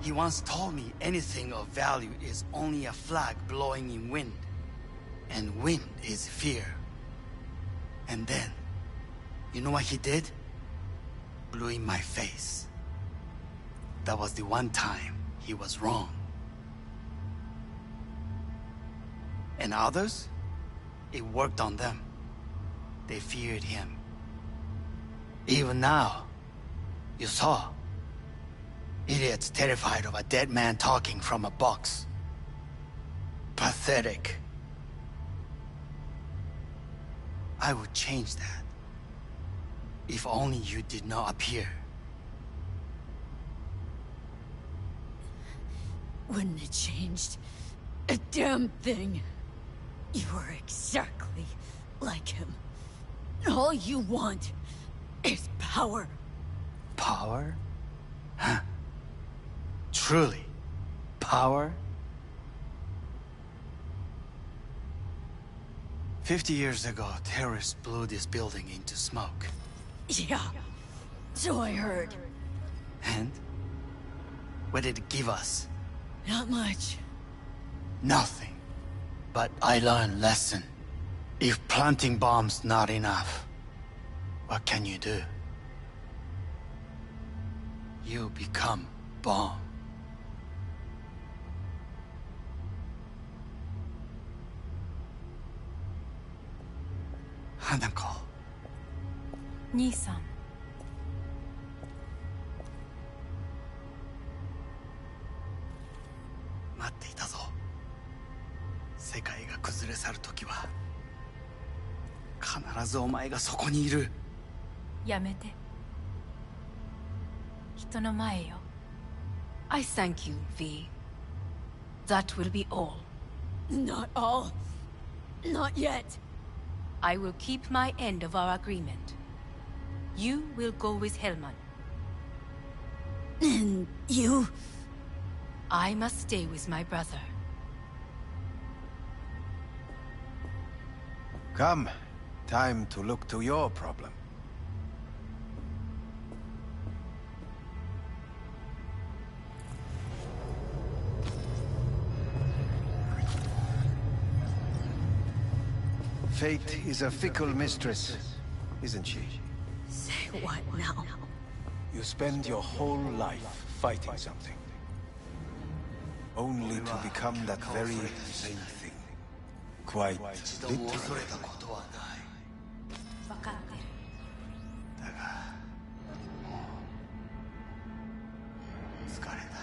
He once told me anything of value is only a flag blowing in wind. And wind is fear. And then, you know what he did? Blew in my face. That was the one time he was wrong. And others? It worked on them. They feared him. Even now, you saw. Idiots terrified of a dead man talking from a box. Pathetic. I would change that. If only you did not appear. Wouldn't have changed a damn thing. You were exactly like him. All you want is power. Power? Huh. Truly, power? 50 years ago, terrorists blew this building into smoke. Yeah, so I heard. And? What did it give us? Not much. Nothing. But I learned lesson. If planting bombs not enough, what can you do? You become bomb. Hanako. 兄さん。待っていたぞ。世界が崩れ去る時は必ずお前がそこにいる。やめて。人の前よ。I thank you, V. That will be all. Not all. Not yet. I will keep my end of our agreement. You will go with Hellman. And you? I must stay with my brother. Come. Time to look to your problem. Fate is a fickle mistress, isn't she? Say what now? You spend your whole life fighting something. Only to become that very same thing. Quite literally. 分かってる。だが、もう疲れた。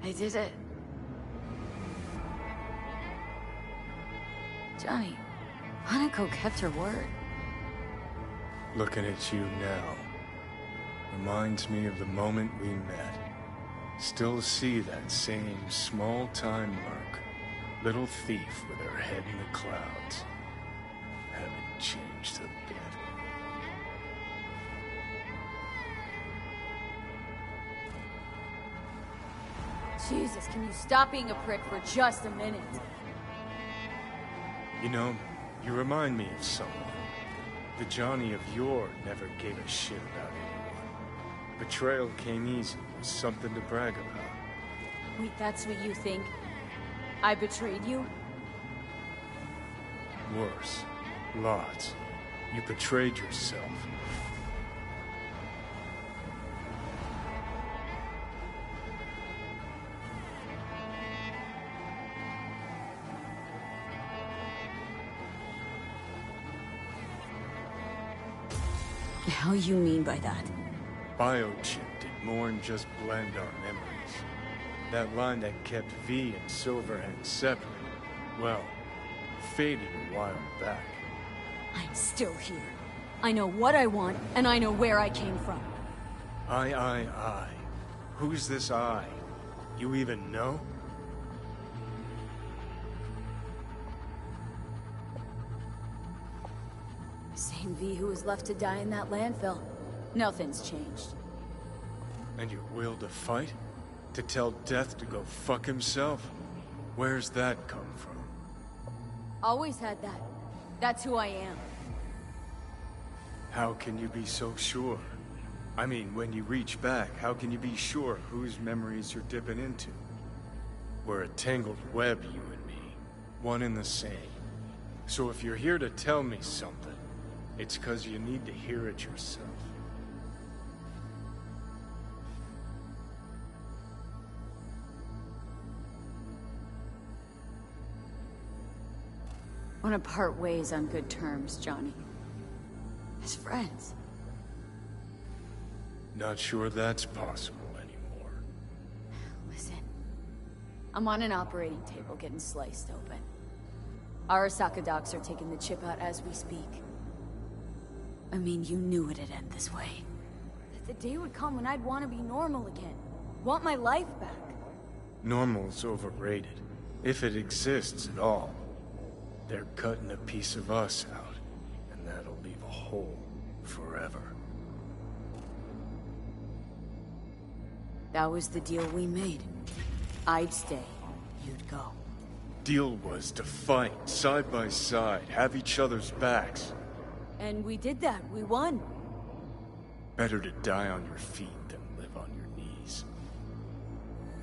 I did it. Johnny, Hanako kept her word. Looking at you now reminds me of the moment we met. Still see that same small-time merc. Little thief with her head in the clouds. Haven't changed a bit. Jesus, can you stop being a prick for just a minute? You know, you remind me of someone. The Johnny of yore never gave a shit about anyone. Betrayal came easy, was something to brag about. Wait, that's what you think? I betrayed you? Worse. Lots. You betrayed yourself. How you mean by that? Biochip did more than just blend our memories. That line that kept V and Silverhand separate, well, faded a while back. I'm still here. I know what I want, and I know where I came from. I. Who's this I? You even know? Same V who was left to die in that landfill. Nothing's changed. And your will to fight? To tell Death to go fuck himself? Where's that come from? Always had that. That's who I am. How can you be so sure? I mean, when you reach back, how can you be sure whose memories you're dipping into? We're a tangled web, you and me. One and the same. So if you're here to tell me something, it's 'cause you need to hear it yourself. Want to part ways on good terms, Johnny. As friends. Not sure that's possible anymore. Listen. I'm on an operating table getting sliced open. Arasaka docs are taking the chip out as we speak. I mean, you knew it'd end this way. That the day would come when I'd want to be normal again. Want my life back. Normal's overrated. If it exists at all. They're cutting a piece of us out, and that'll leave a hole forever. That was the deal we made. I'd stay, you'd go. Deal was to fight, side by side, have each other's backs. And we did that, we won. Better to die on your feet than live on your knees.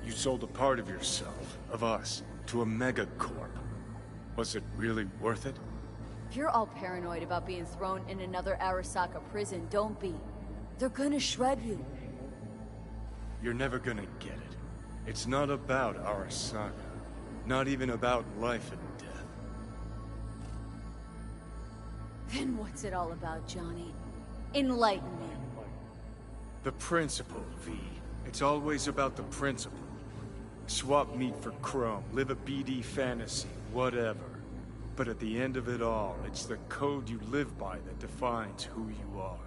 You sold a part of yourself, of us, to a megacorp. Was it really worth it? If you're all paranoid about being thrown in another Arasaka prison, don't be. They're gonna shred you. You're never gonna get it. It's not about Arasaka. Not even about life and death. Then what's it all about, Johnny? Enlighten me. The principle, V. It's always about the principle. Swap meat for chrome, live a BD fantasy, whatever. But at the end of it all, it's the code you live by that defines who you are.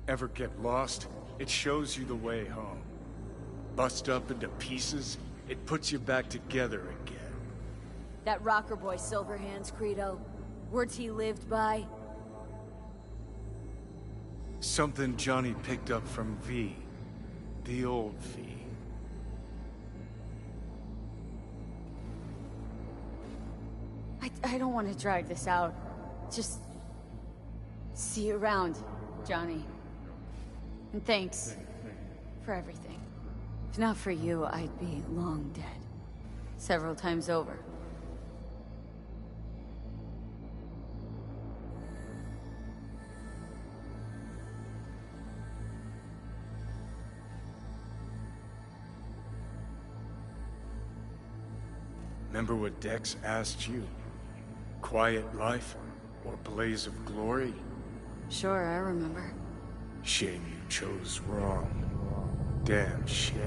Ever get lost? It shows you the way home. Bust up into pieces, it puts you back together again. That rocker boy Silverhand's credo, words he lived by. Something Johnny picked up from V. The old V. I don't want to drag this out. Just... see you around, Johnny. And thanks for everything. If not for you, I'd be long dead. Several times over. Remember what Dex asked you? Quiet life or blaze of glory? Sure, I remember. Shame you chose wrong. Damn shame.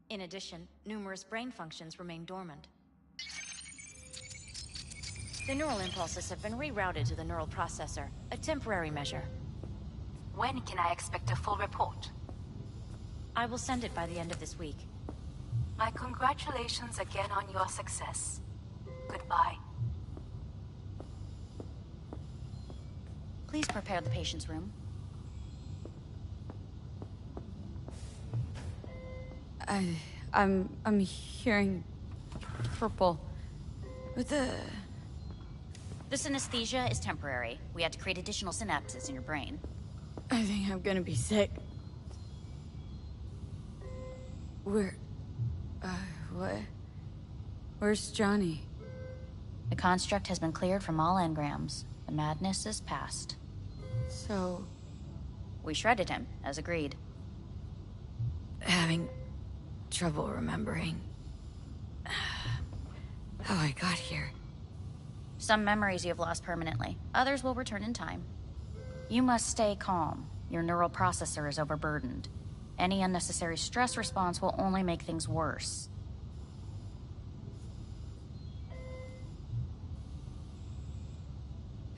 In addition, numerous brain functions remain dormant. The neural impulses have been rerouted to the neural processor, a temporary measure. When can I expect a full report? I will send it by the end of this week. My congratulations again on your success. Goodbye. Please prepare the patient's room. I'm hearing purple. With the... This anesthesia is temporary. We had to create additional synapses in your brain. I think I'm gonna be sick. What? Where's Johnny? The construct has been cleared from all engrams. The madness is past. So... We shredded him, as agreed. Having trouble remembering how I got here. Some memories you have lost permanently. Others will return in time. You must stay calm. Your neural processor is overburdened. Any unnecessary stress response will only make things worse.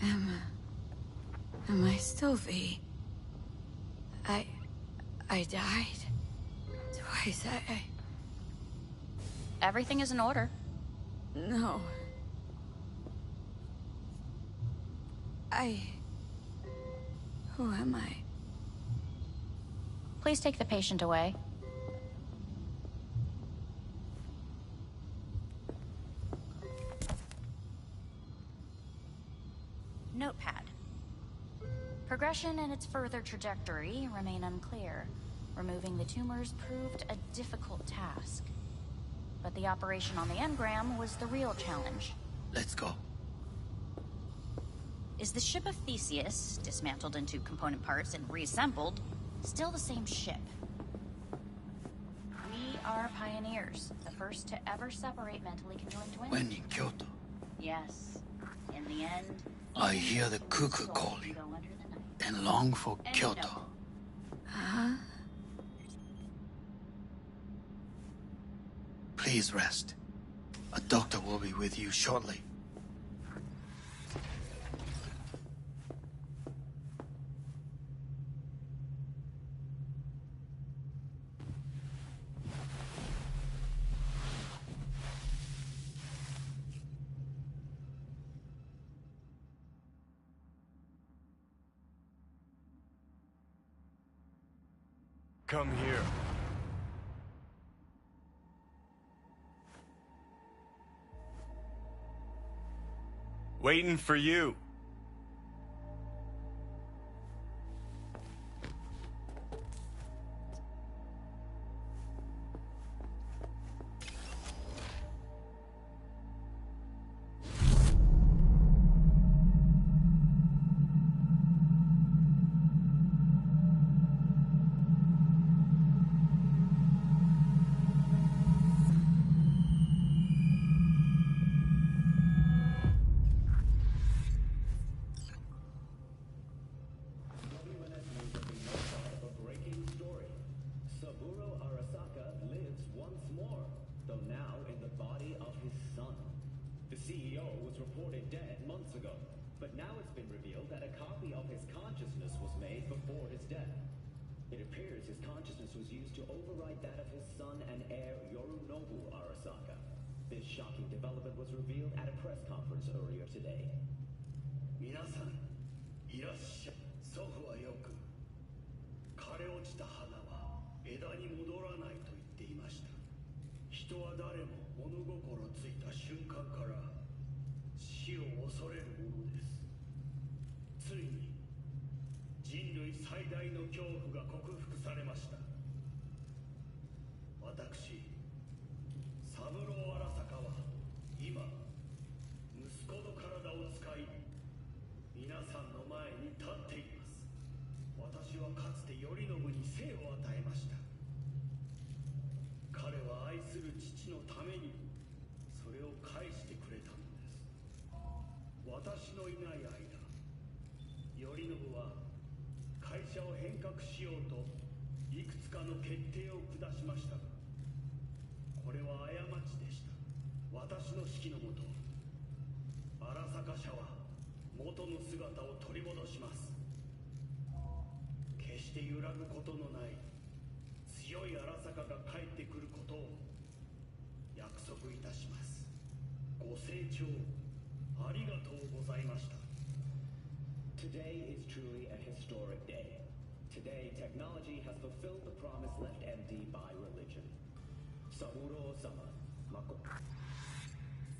Am I still V? I died. Twice, Everything is in order. No. Who am I? Please take the patient away. Notepad. Progression and its further trajectory remain unclear. Removing the tumors proved a difficult task. But the operation on the engram was the real challenge. Let's go. Is the ship of Theseus, dismantled into component parts and reassembled, still the same ship? We are pioneers, the first to ever separate mentally conjoined twins. When in Kyoto, Yes. In the end, I hear the cuckoo calling and long for Kyoto. Huh? Please rest. A doctor will be with you shortly. Come here. Waiting for you. これは過ちでした。私の指揮のもと、荒坂社は元の姿を取り戻します。決して揺らぐことのない強い荒坂が帰ってくることを約束いたします。ご清聴ありがとうございました。Today is truly a historic day. Today, technology has fulfilled the promise left empty by religion. Saburo-sama, Mako.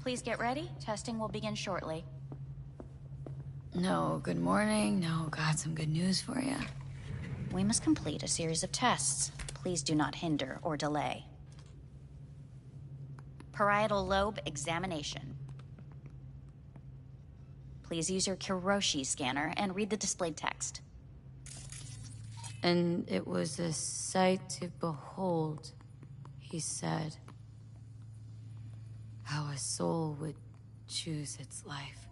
Please get ready. Testing will begin shortly. No, good morning. No, got some good news for you. We must complete a series of tests. Please do not hinder or delay. Parietal lobe examination. Please use your Kiroshi scanner and read the displayed text. And it was a sight to behold, he said, how a soul would choose its life.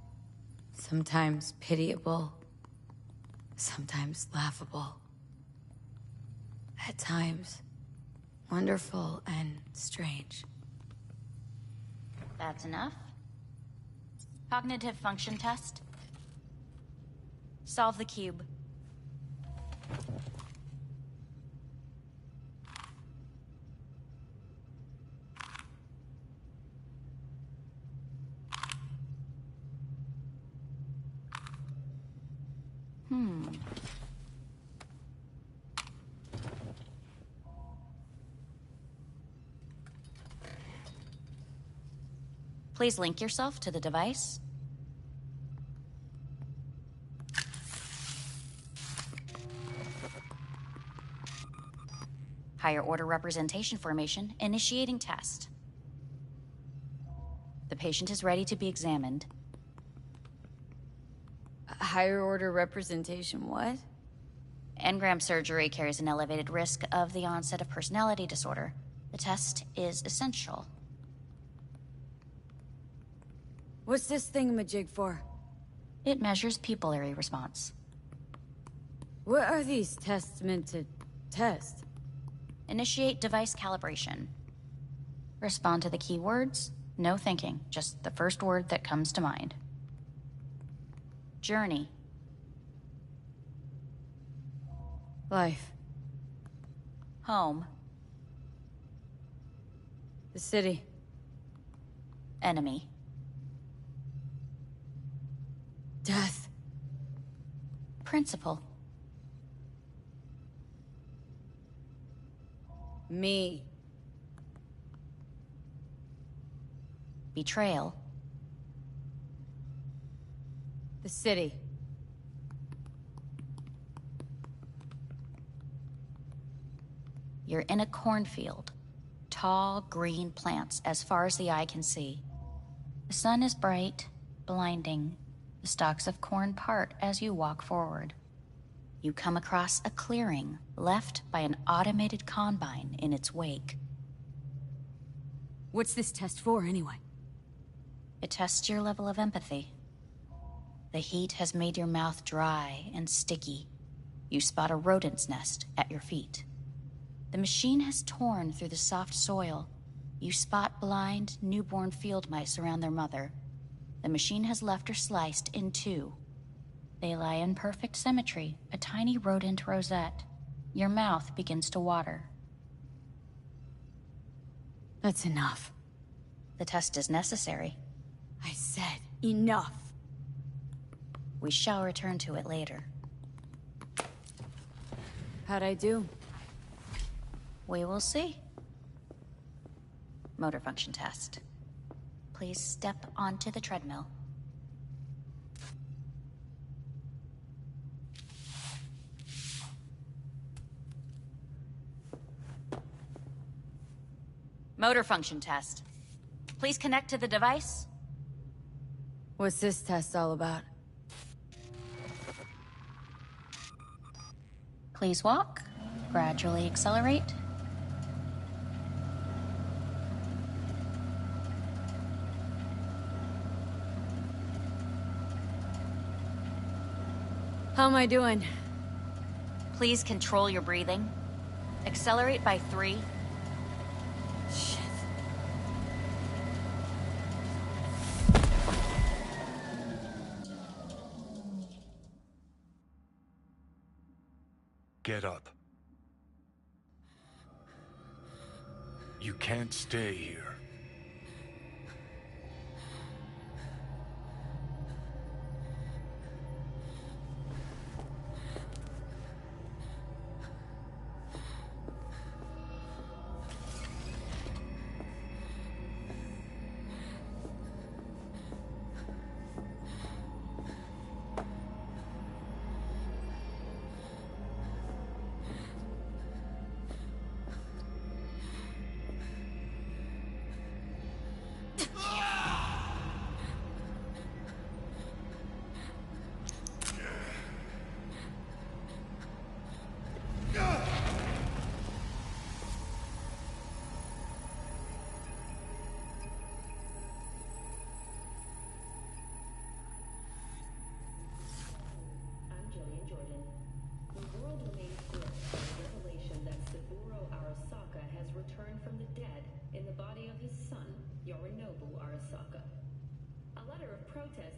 Sometimes pitiable, sometimes laughable. At times, wonderful and strange. That's enough. Cognitive function test. Solve the cube. Please link yourself to the device. Higher order representation formation, initiating test. The patient is ready to be examined. Higher order representation, what? Engram surgery carries an elevated risk of the onset of personality disorder. The test is essential. What's this thingamajig for? It measures pupillary response. What are these tests meant to test? Initiate device calibration. Respond to the keywords. No thinking, just the first word that comes to mind. Journey. Life. Home. The city. Enemy. Death. Principal. Me. Betrayal. The city. You're in a cornfield. Tall, green plants as far as the eye can see. The sun is bright, blinding. The stalks of corn part as you walk forward. You come across a clearing left by an automated combine in its wake. What's this test for, anyway? It tests your level of empathy. The heat has made your mouth dry and sticky. You spot a rodent's nest at your feet. The machine has torn through the soft soil. You spot blind, newborn field mice around their mother. The machine has left her sliced in two. They lie in perfect symmetry, a tiny rodent rosette. Your mouth begins to water. That's enough. The test is necessary. I said enough. We shall return to it later. How'd I do? We will see. Motor function test. Please step onto the treadmill. Motor function test. Please connect to the device. What's this test all about? Please walk. Gradually accelerate. How am I doing? Please control your breathing. Accelerate by 3. Shit. get up. You can't stay here.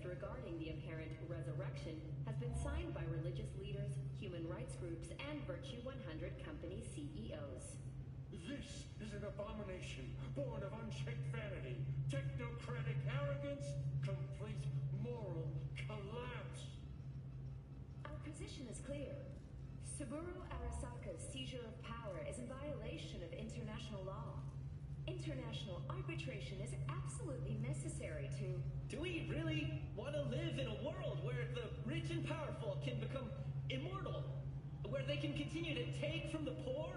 Regarding the apparent resurrection has been signed by religious leaders, human rights groups, and Virtue 100 company CEOs. This is an abomination born of unchecked vanity, technocratic arrogance, complete moral collapse. Our position is clear. Saburo Arasaka's seizure of power is in violation of international law. International arbitration is absolutely necessary to... Do we really want to live in a world where the rich and powerful can become immortal? Where they can continue to take from the poor,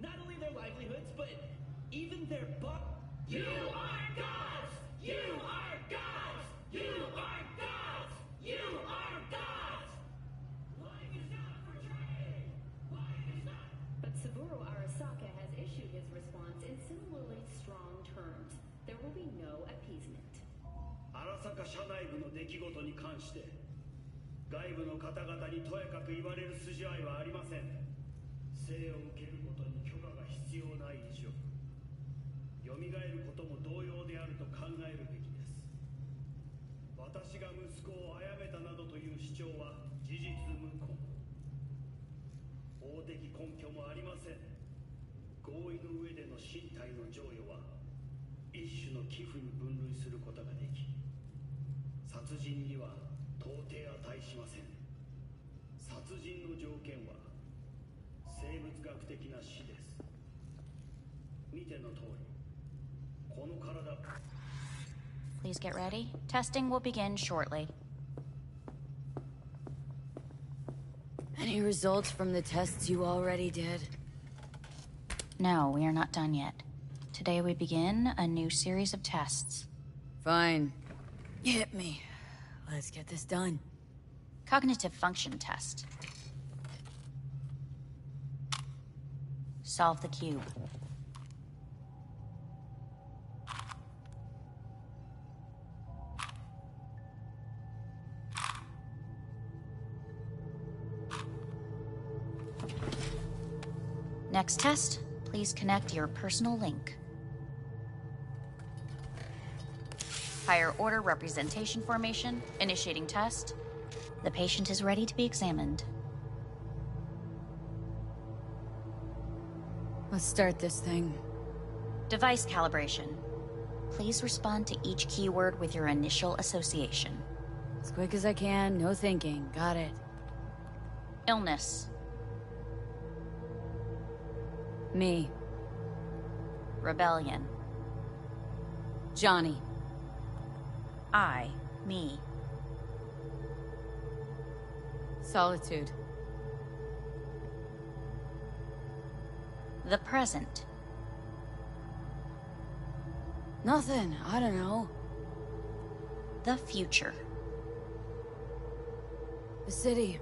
not only their livelihoods, but even their You are gods! You are gods! You are gods! You are gods! Life is not for trade! Life is not... But Saburo Arasaka has issued his response in similarly strong terms. There will be no appeasement. 荒坂社内部の出来事に関して外部の方々にとやかく言われる筋合いはありません。生を受けることに許可が必要ない以上蘇ることも同様であると考えるべきです。私が息子を殺めたなどという主張は事実無根。法的根拠もありません。合意の上での身体の贈与は一種の寄付に分類することができ、殺人には到底値しません。殺人の条件は生物学的な死です。見ての通り、この体。 Please get ready. Testing will begin shortly. Any results from the tests you already did? No, we are not done yet. Today we begin a new series of tests. Fine. Hit me. Let's get this done. Cognitive function test. Solve the cube. Next test, please connect your personal link. Higher order representation formation, initiating test. The patient is ready to be examined. Let's start this thing. Device calibration. Please respond to each keyword with your initial association. As quick as I can, no thinking. Got it. Illness. Me. Rebellion. Johnny. I. Me. Solitude. The present. Nothing. I don't know. The future. The city.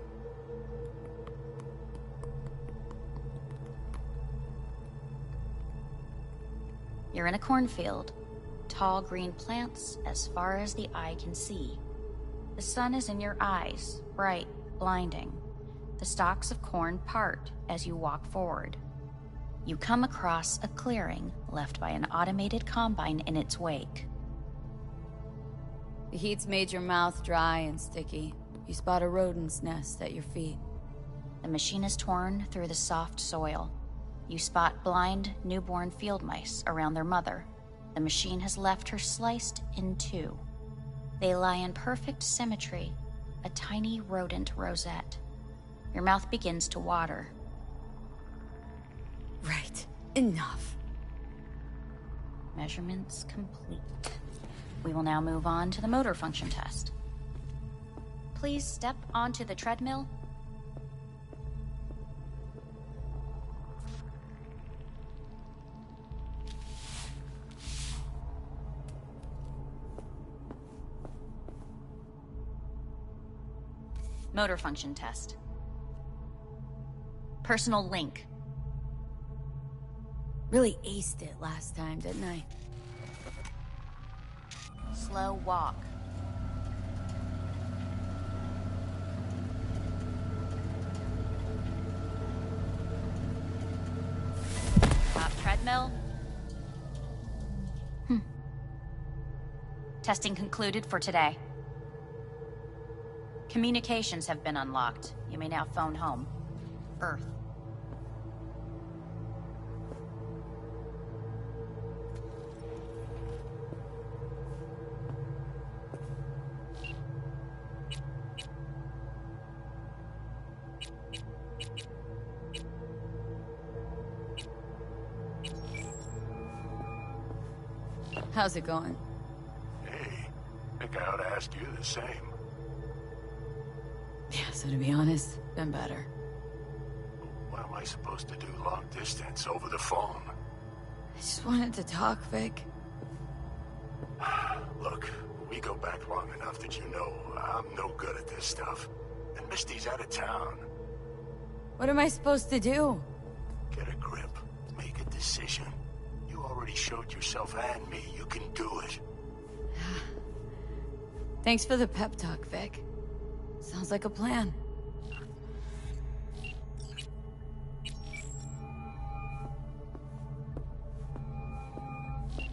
You're in a cornfield. Tall green plants as far as the eye can see. The sun is in your eyes, bright, blinding. The stalks of corn part as you walk forward. You come across a clearing left by an automated combine in its wake. The heat's made your mouth dry and sticky. You spot a rodent's nest at your feet. The The machine is torn through the soft soil. You spot blind, newborn field mice around their mother. The machine has left her sliced in two. They lie in perfect symmetry, a tiny rodent rosette. Your mouth begins to water. Right. Enough. Measurements complete. We will now move on to the motor function test. Please step onto the treadmill. Motor function test. Personal link. Really aced it last time, didn't I? Slow walk. Top treadmill. Testing concluded for today. Communications have been unlocked. You may now phone home. Earth. How's it going? Hey, think I ought to ask you the same. Yeah, so to be honest, been better. What am I supposed to do long distance over the phone? I just wanted to talk, Vic. Look, we go back long enough that you know I'm no good at this stuff. And Misty's out of town. What am I supposed to do? Get a grip. Make a decision. You already showed yourself and me you can do it. Thanks for the pep talk, Vic. Sounds like a plan.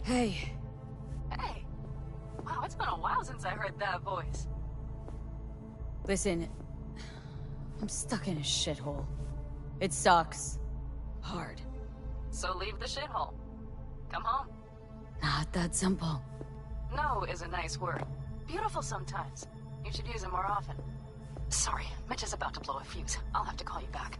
Hey. Hey. Wow, it's been a while since I heard that voice. Listen, I'm stuck in a shithole. It sucks. Hard. So leave the shithole. Come home. Not that simple. No is a nice word. Beautiful sometimes. You should use it more often. Sorry, Mitch is about to blow a fuse. I'll have to call you back.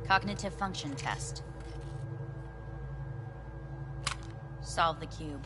Cognitive function test. Solve the cube.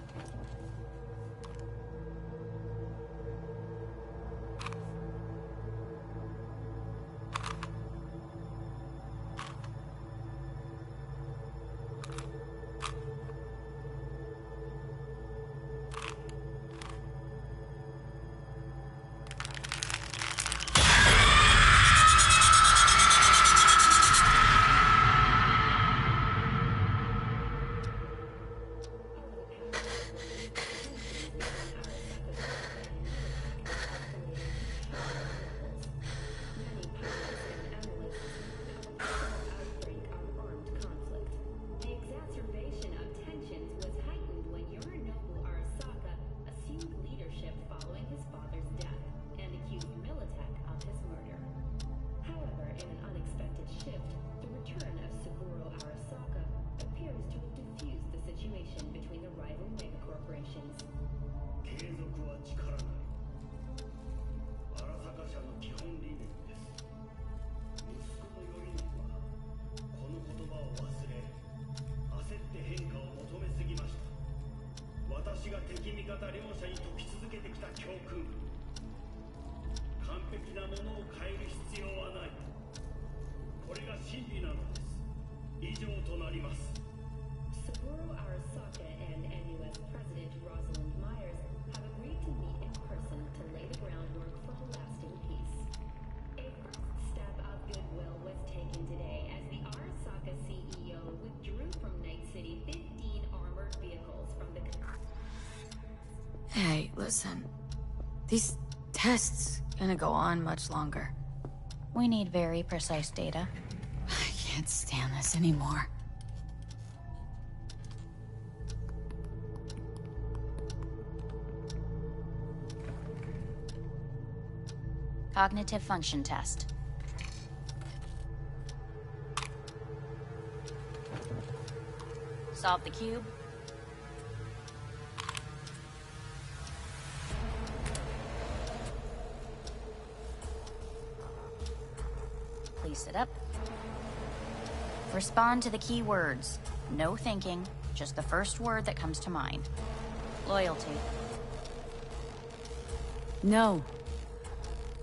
両者に解き続けてきた教訓。完璧なものを変える必要はない。これが真理なのです。以上となります。Saburo Arasaka and NUS President Rosalind Myers have agreed to meet in person to lay the groundwork for a lasting peace. A first step of goodwill was taken today as the Arasaka CEO withdrew from Night City 15 armored vehicles from the... Hey, listen. These tests gonna go on much longer. We need very precise data. I can't stand this anymore. Cognitive function test. Solve the cube. Please sit up. Respond to the key words. No thinking, just the first word that comes to mind. Loyalty. No.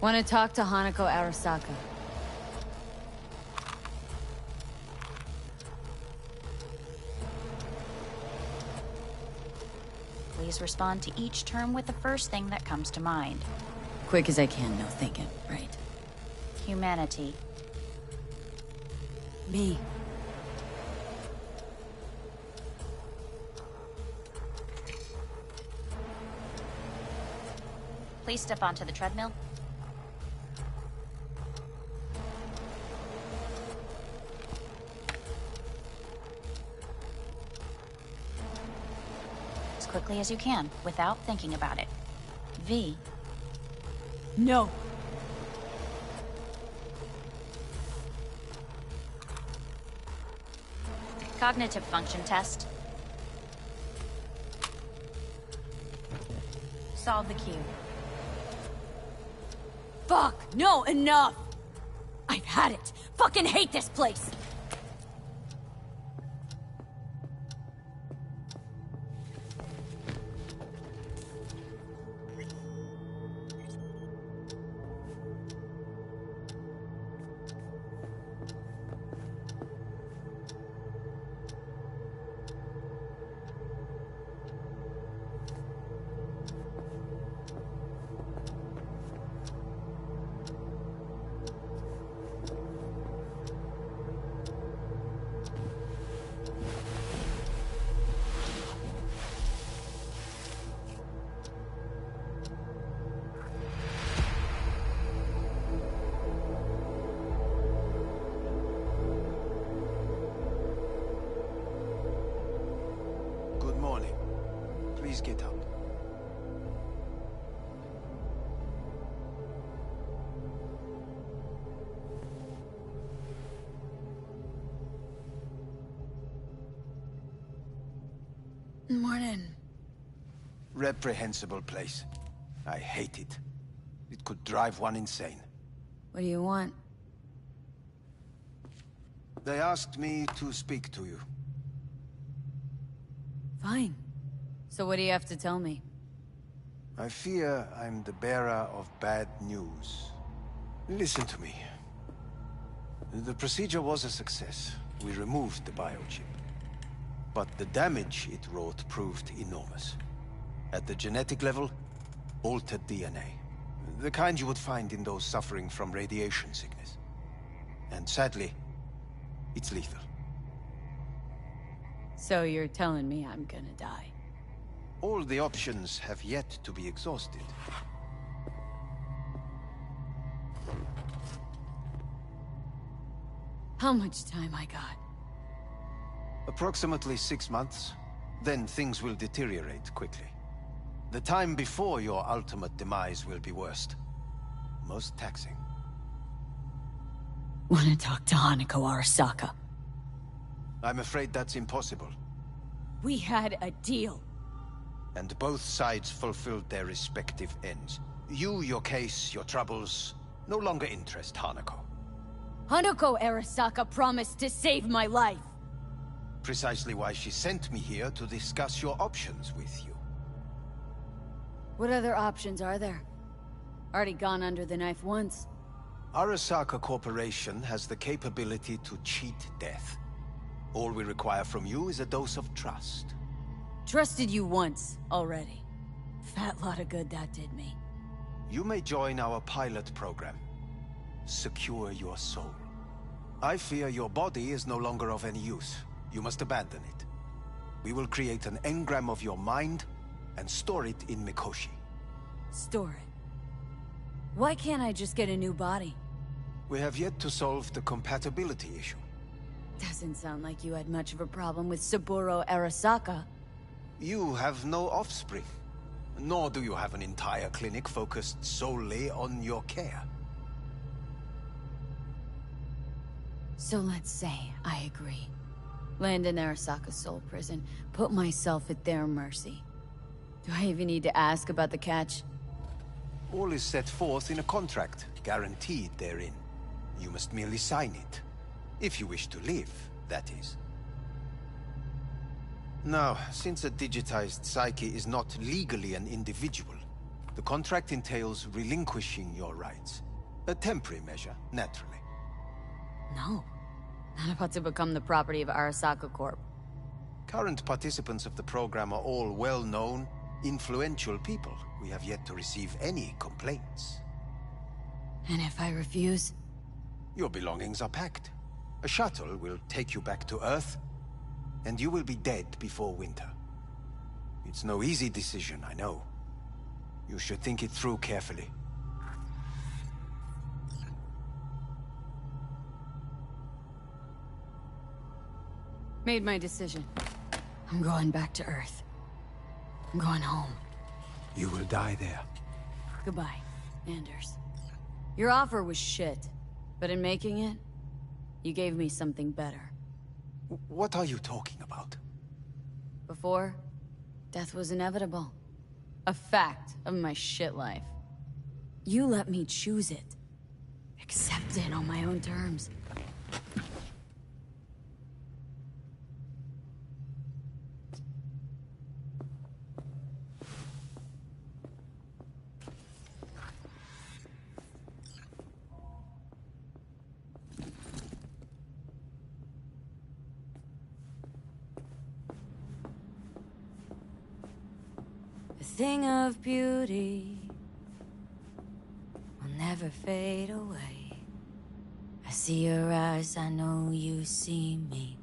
Want to talk to Hanako Arasaka. Please respond to each term with the first thing that comes to mind. Quick as I can, no thinking, right? Humanity. Me. Please step onto the treadmill. As quickly as you can, without thinking about it. V. No. Cognitive function test. Solve the cube. Fuck! No, enough! I've had it! Fucking hate this place! Please get up. Morning. Reprehensible place. I hate it. It could drive one insane. What do you want? They asked me to speak to you. Fine. So what do you have to tell me? I fear I'm the bearer of bad news. Listen to me. The procedure was a success. We removed the biochip. But the damage it wrought proved enormous. At the genetic level, altered DNA. The kind you would find in those suffering from radiation sickness. And sadly, it's lethal. So you're telling me I'm gonna die? All the options have yet to be exhausted. How much time I got? Approximately 6 months. Then things will deteriorate quickly. The time before your ultimate demise will be worst. Most taxing. Wanna talk to Hanako Arasaka? I'm afraid that's impossible. We had a deal. And both sides fulfilled their respective ends. You, your case, your troubles, no longer interest Hanako. Hanako Arasaka promised to save my life. Precisely why she sent me here to discuss your options with you. What other options are there? Already gone under the knife once. Arasaka Corporation has the capability to cheat death. All we require from you is a dose of trust. Trusted you once, already. Fat lot of good that did me. You may join our pilot program. Secure your soul. I fear your body is no longer of any use. You must abandon it. We will create an engram of your mind and store it in Mikoshi. Store it? Why can't I just get a new body? We have yet to solve the compatibility issue. Doesn't sound like you had much of a problem with Saburo Arasaka. You have no offspring. Nor do you have an entire clinic focused solely on your care. So let's say I agree. Land in Arasaka's soul prison. Put myself at their mercy. Do I even need to ask about the catch? All is set forth in a contract, guaranteed therein. You must merely sign it. If you wish to live, that is. Now, since a digitized psyche is not legally an individual, the contract entails relinquishing your rights. A temporary measure, naturally. No. Not about to become the property of Arasaka Corp. Current participants of the program are all well-known, influential people. We have yet to receive any complaints. And if I refuse? Your belongings are packed. A shuttle will take you back to Earth, and you will be dead before winter. It's no easy decision, I know. You should think it through carefully. Made my decision. I'm going back to Earth. I'm going home. You will die there. Goodbye, Anders. Your offer was shit, but in making it, you gave me something better. What are you talking about? Before, death was inevitable. A fact of my shit life. You let me choose it. Accept it on my own terms. Thing of beauty will never fade away. I see your eyes, I know you see me.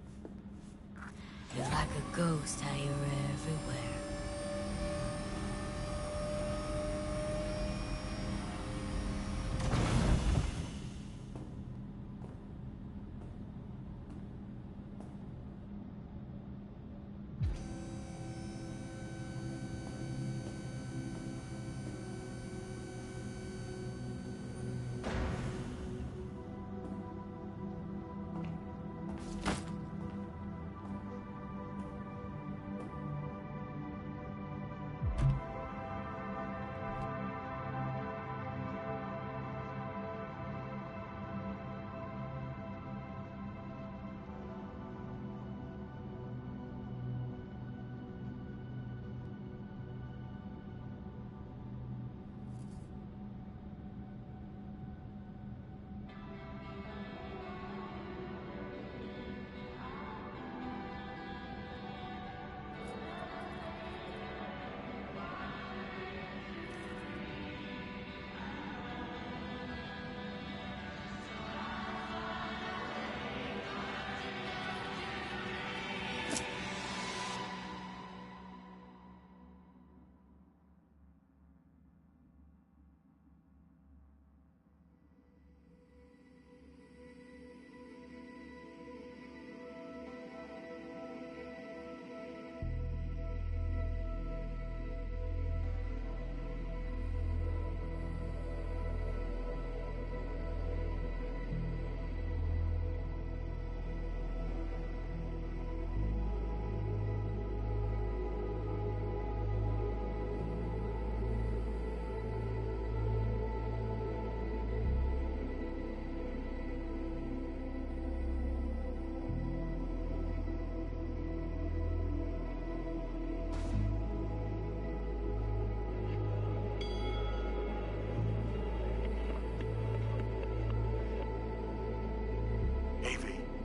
You're like a ghost, how you're everywhere.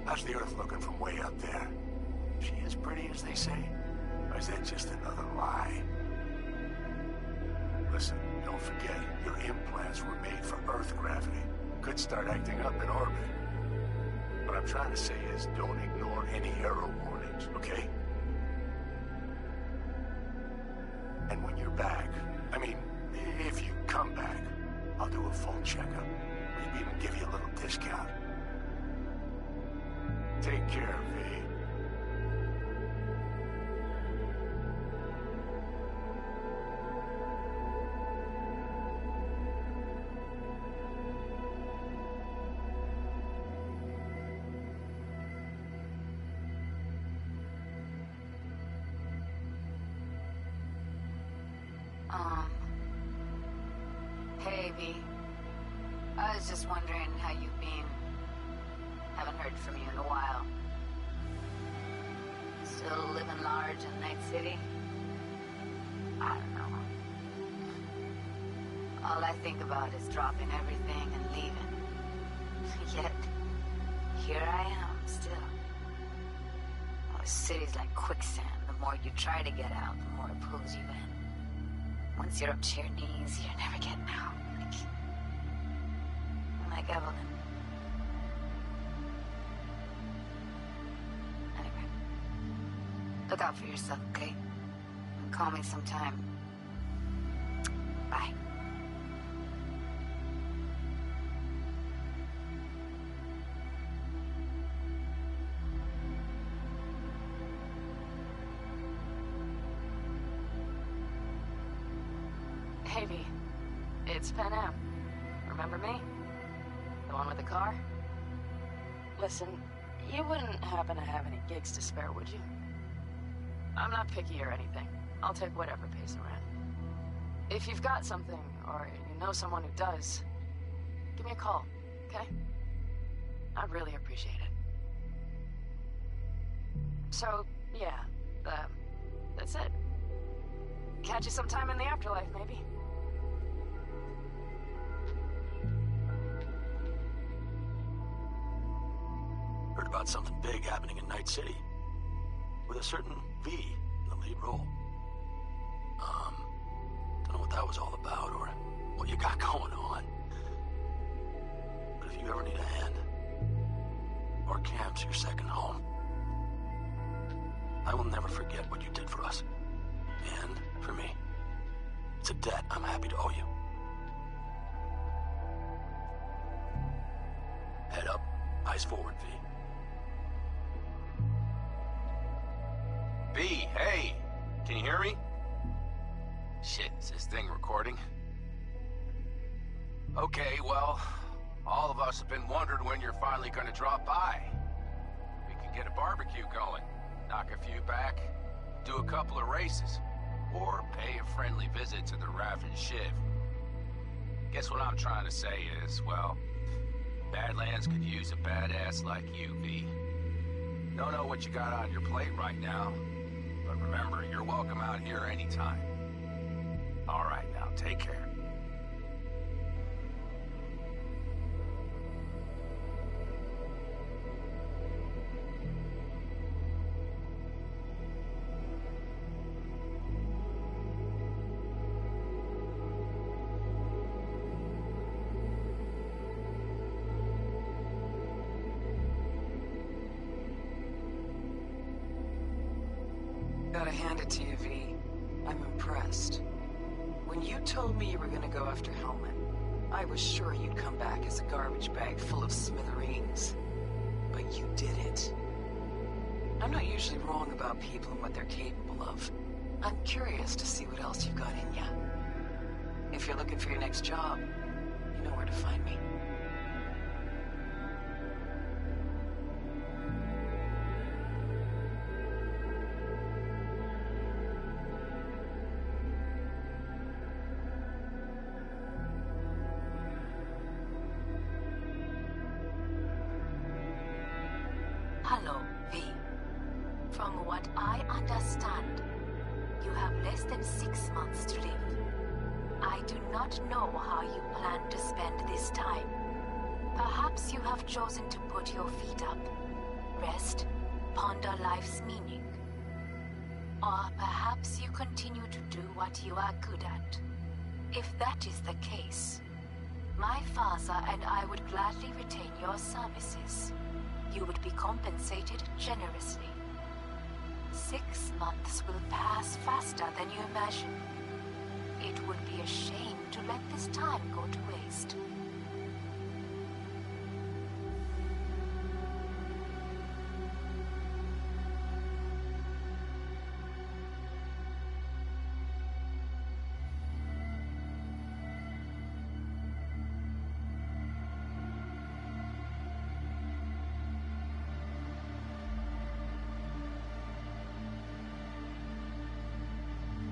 How's the Earth looking from way up there? She as pretty as they say? Or is that just another lie? Listen, don't forget, your implants were made for Earth gravity. Could start acting up in orbit. What I'm trying to say is, don't ignore any error warnings, okay? And when you're back, I mean, if you come back, I'll do a full checkup. Maybe even give you a little discount. Take care, V. Hey, V. I was just wondering how you've been. Haven't heard from you in a while. Still living large in Night City? I don't know. All I think about is dropping everything and leaving. Yet, here I am, still. Oh, the city's like quicksand. The more you try to get out, the more it pulls you in. Once you're up to your knees, you're never getting out. Like Evelyn. Anyway. Look out for yourself, okay? And call me sometime. Bye. Hey, V. It's Pan Am. Remember me? The one with the car? Listen, you wouldn't happen to have any gigs to spare, would you? I'm not picky or anything. I'll take whatever pays around. If you've got something, or you know someone who does, give me a call, okay? I'd really appreciate it. So, yeah, that's it. Catch you sometime in the afterlife, maybe. Heard about something big happening in Night City. With a certain V in the lead role. Don't know what that was all about or what you got going on. But if you ever need a hand, our camp's your second home. I will never forget what you did for us. And for me. It's a debt I'm happy to owe you. Head up, eyes forward, V. V, hey! Can you hear me? Shit, is this thing recording? Okay, well, all of us have been wondering when you're finally gonna drop by. We could get a barbecue going, knock a few back, do a couple of races, or pay a friendly visit to the Raft and Shiv. Guess what I'm trying to say is, well, Badlands could use a badass like you, V. Don't know what you got on your plate right now, but remember, you're welcome out here anytime. All right, now, take care. Gotta hand it to you, V. I'm impressed. When you told me you were gonna go after Hellman, I was sure you'd come back as a garbage bag full of smithereens. But you did it. I'm not usually wrong about people and what they're capable of. I'm curious to see what else you've got in ya. If you're looking for your next job, you know where to find me. Hello, V. From what I understand, you have less than 6 months to live. I do not know how you plan to spend this time. Perhaps you have chosen to put your feet up. rest, ponder life's meaning. Or perhaps you continue to do what you are good at. If that is the case, my father and I would gladly retain your services. You would be compensated generously. 6 months will pass faster than you imagine. It would be a shame to let this time go to waste.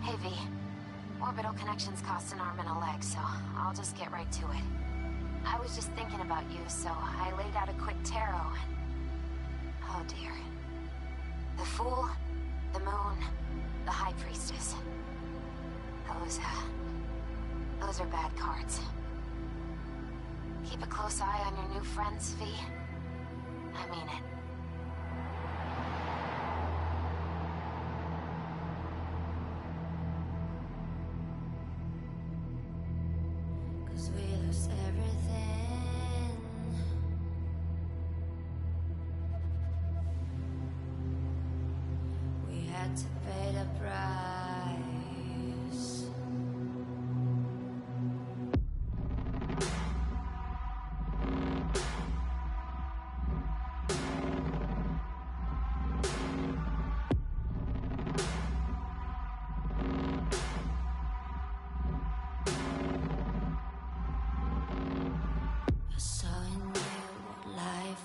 Hey, V. Orbital connections cost an arm and a leg, so I'll just get right to it. I was just thinking about you, so I laid out a quick tarot and... Oh dear. The Fool, the Moon, the High Priestess. Those are bad cards. Keep a close eye on your new friends, V. I mean it. We lost everything. We had to pay the price.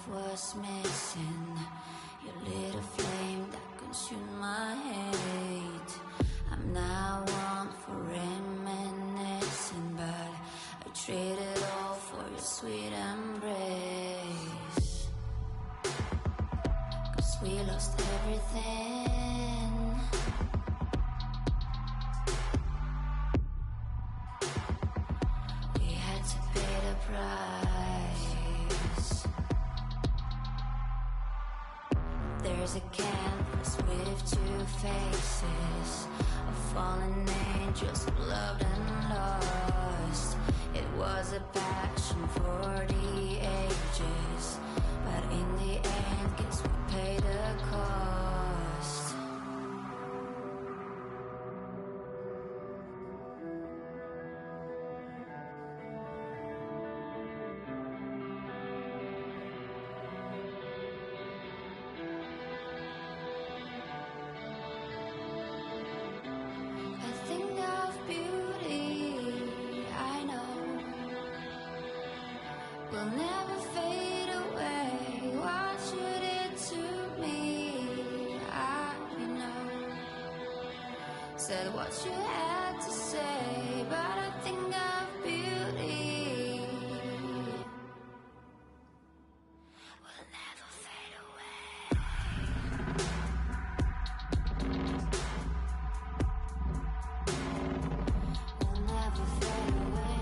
Was missing your little flame that consumed my hate. I'm now one for reminiscing, but I traded all for your sweet embrace. 'Cause we lost everything. We had to pay the price. There's a canvas with 2 faces, of fallen angels who loved and lost. It was a passion for the ages, but in the end, guess we paid the cost. Will never fade away. What you did to me, I know. Said what you had to say, but I think of beauty. Will never fade away. Will never fade away.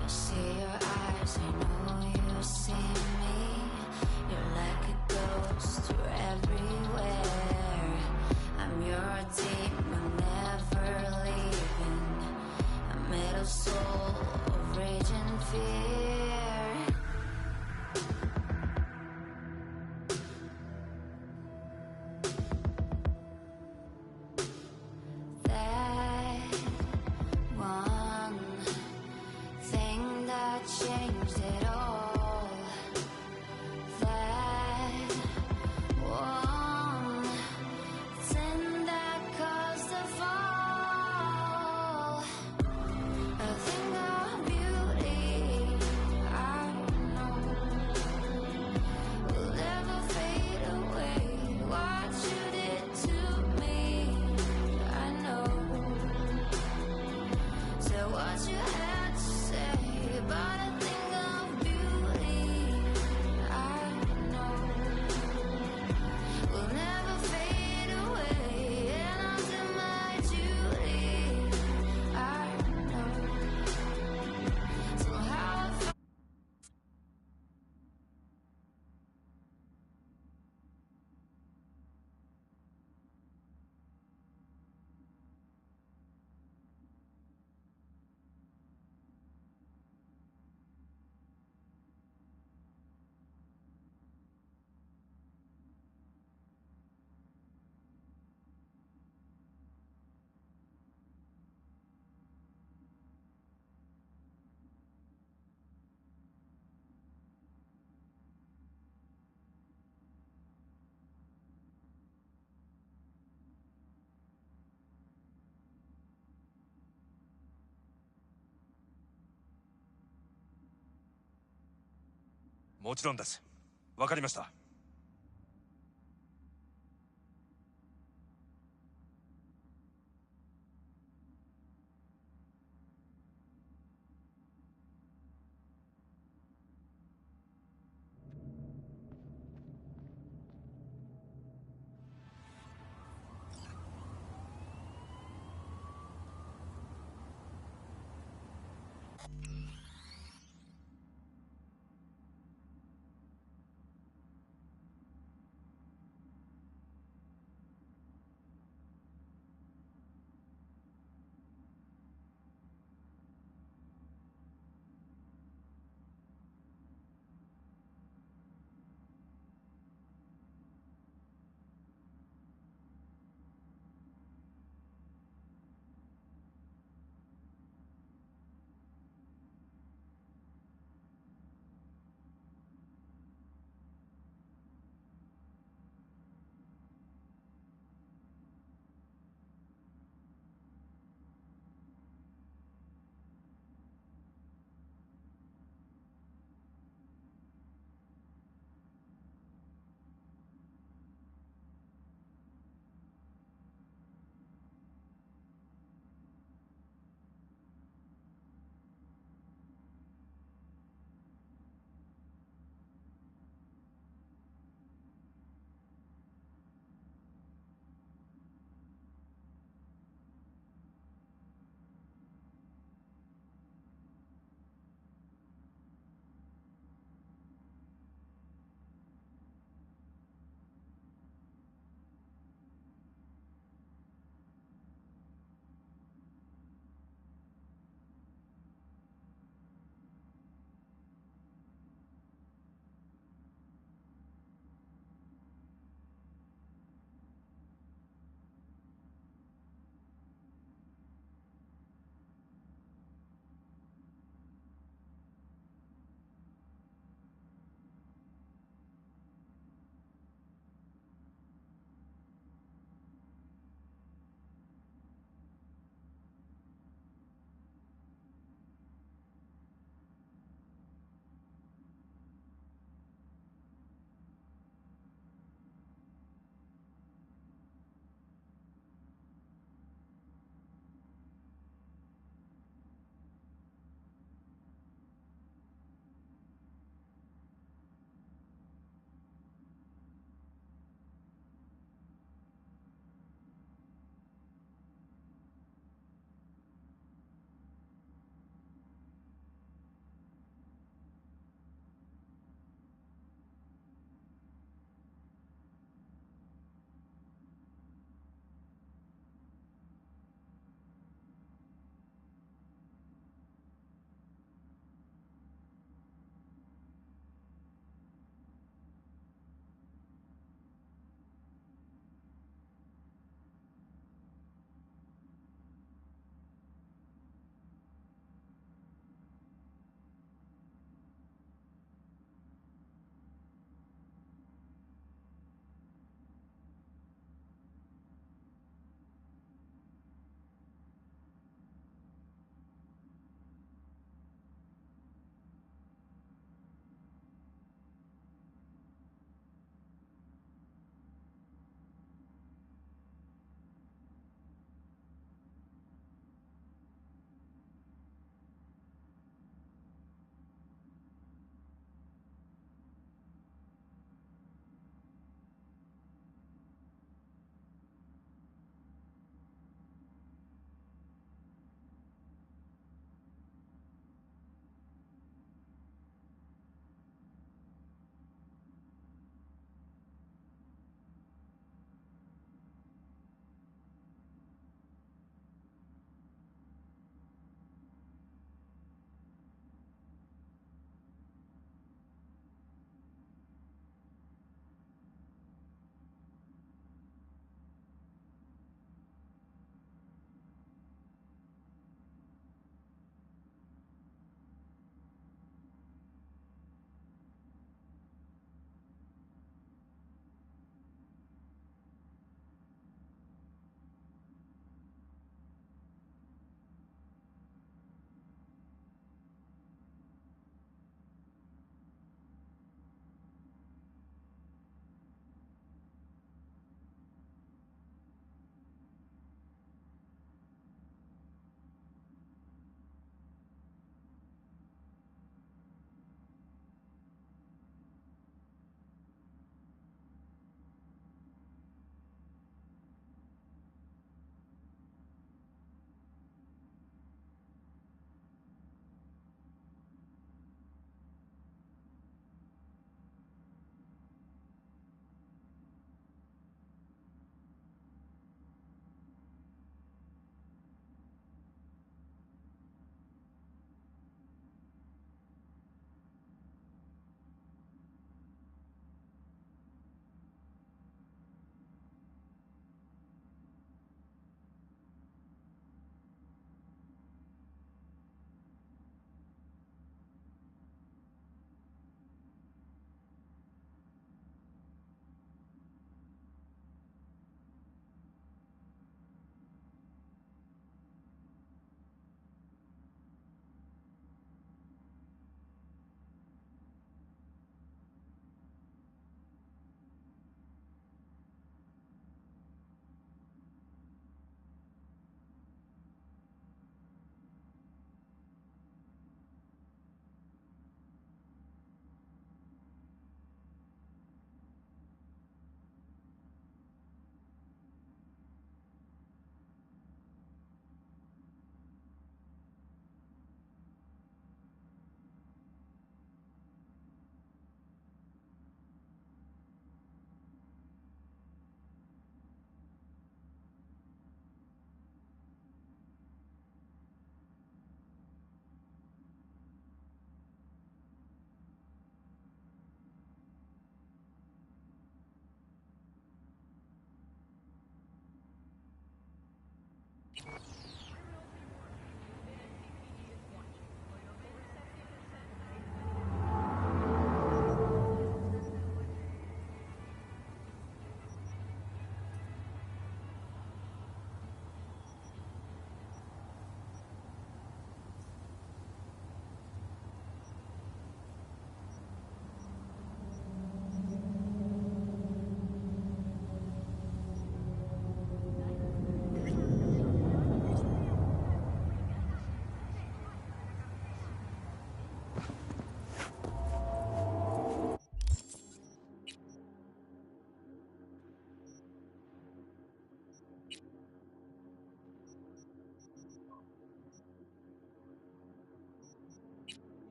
I see your eyes, I know you see me. もちろんです。わかりました。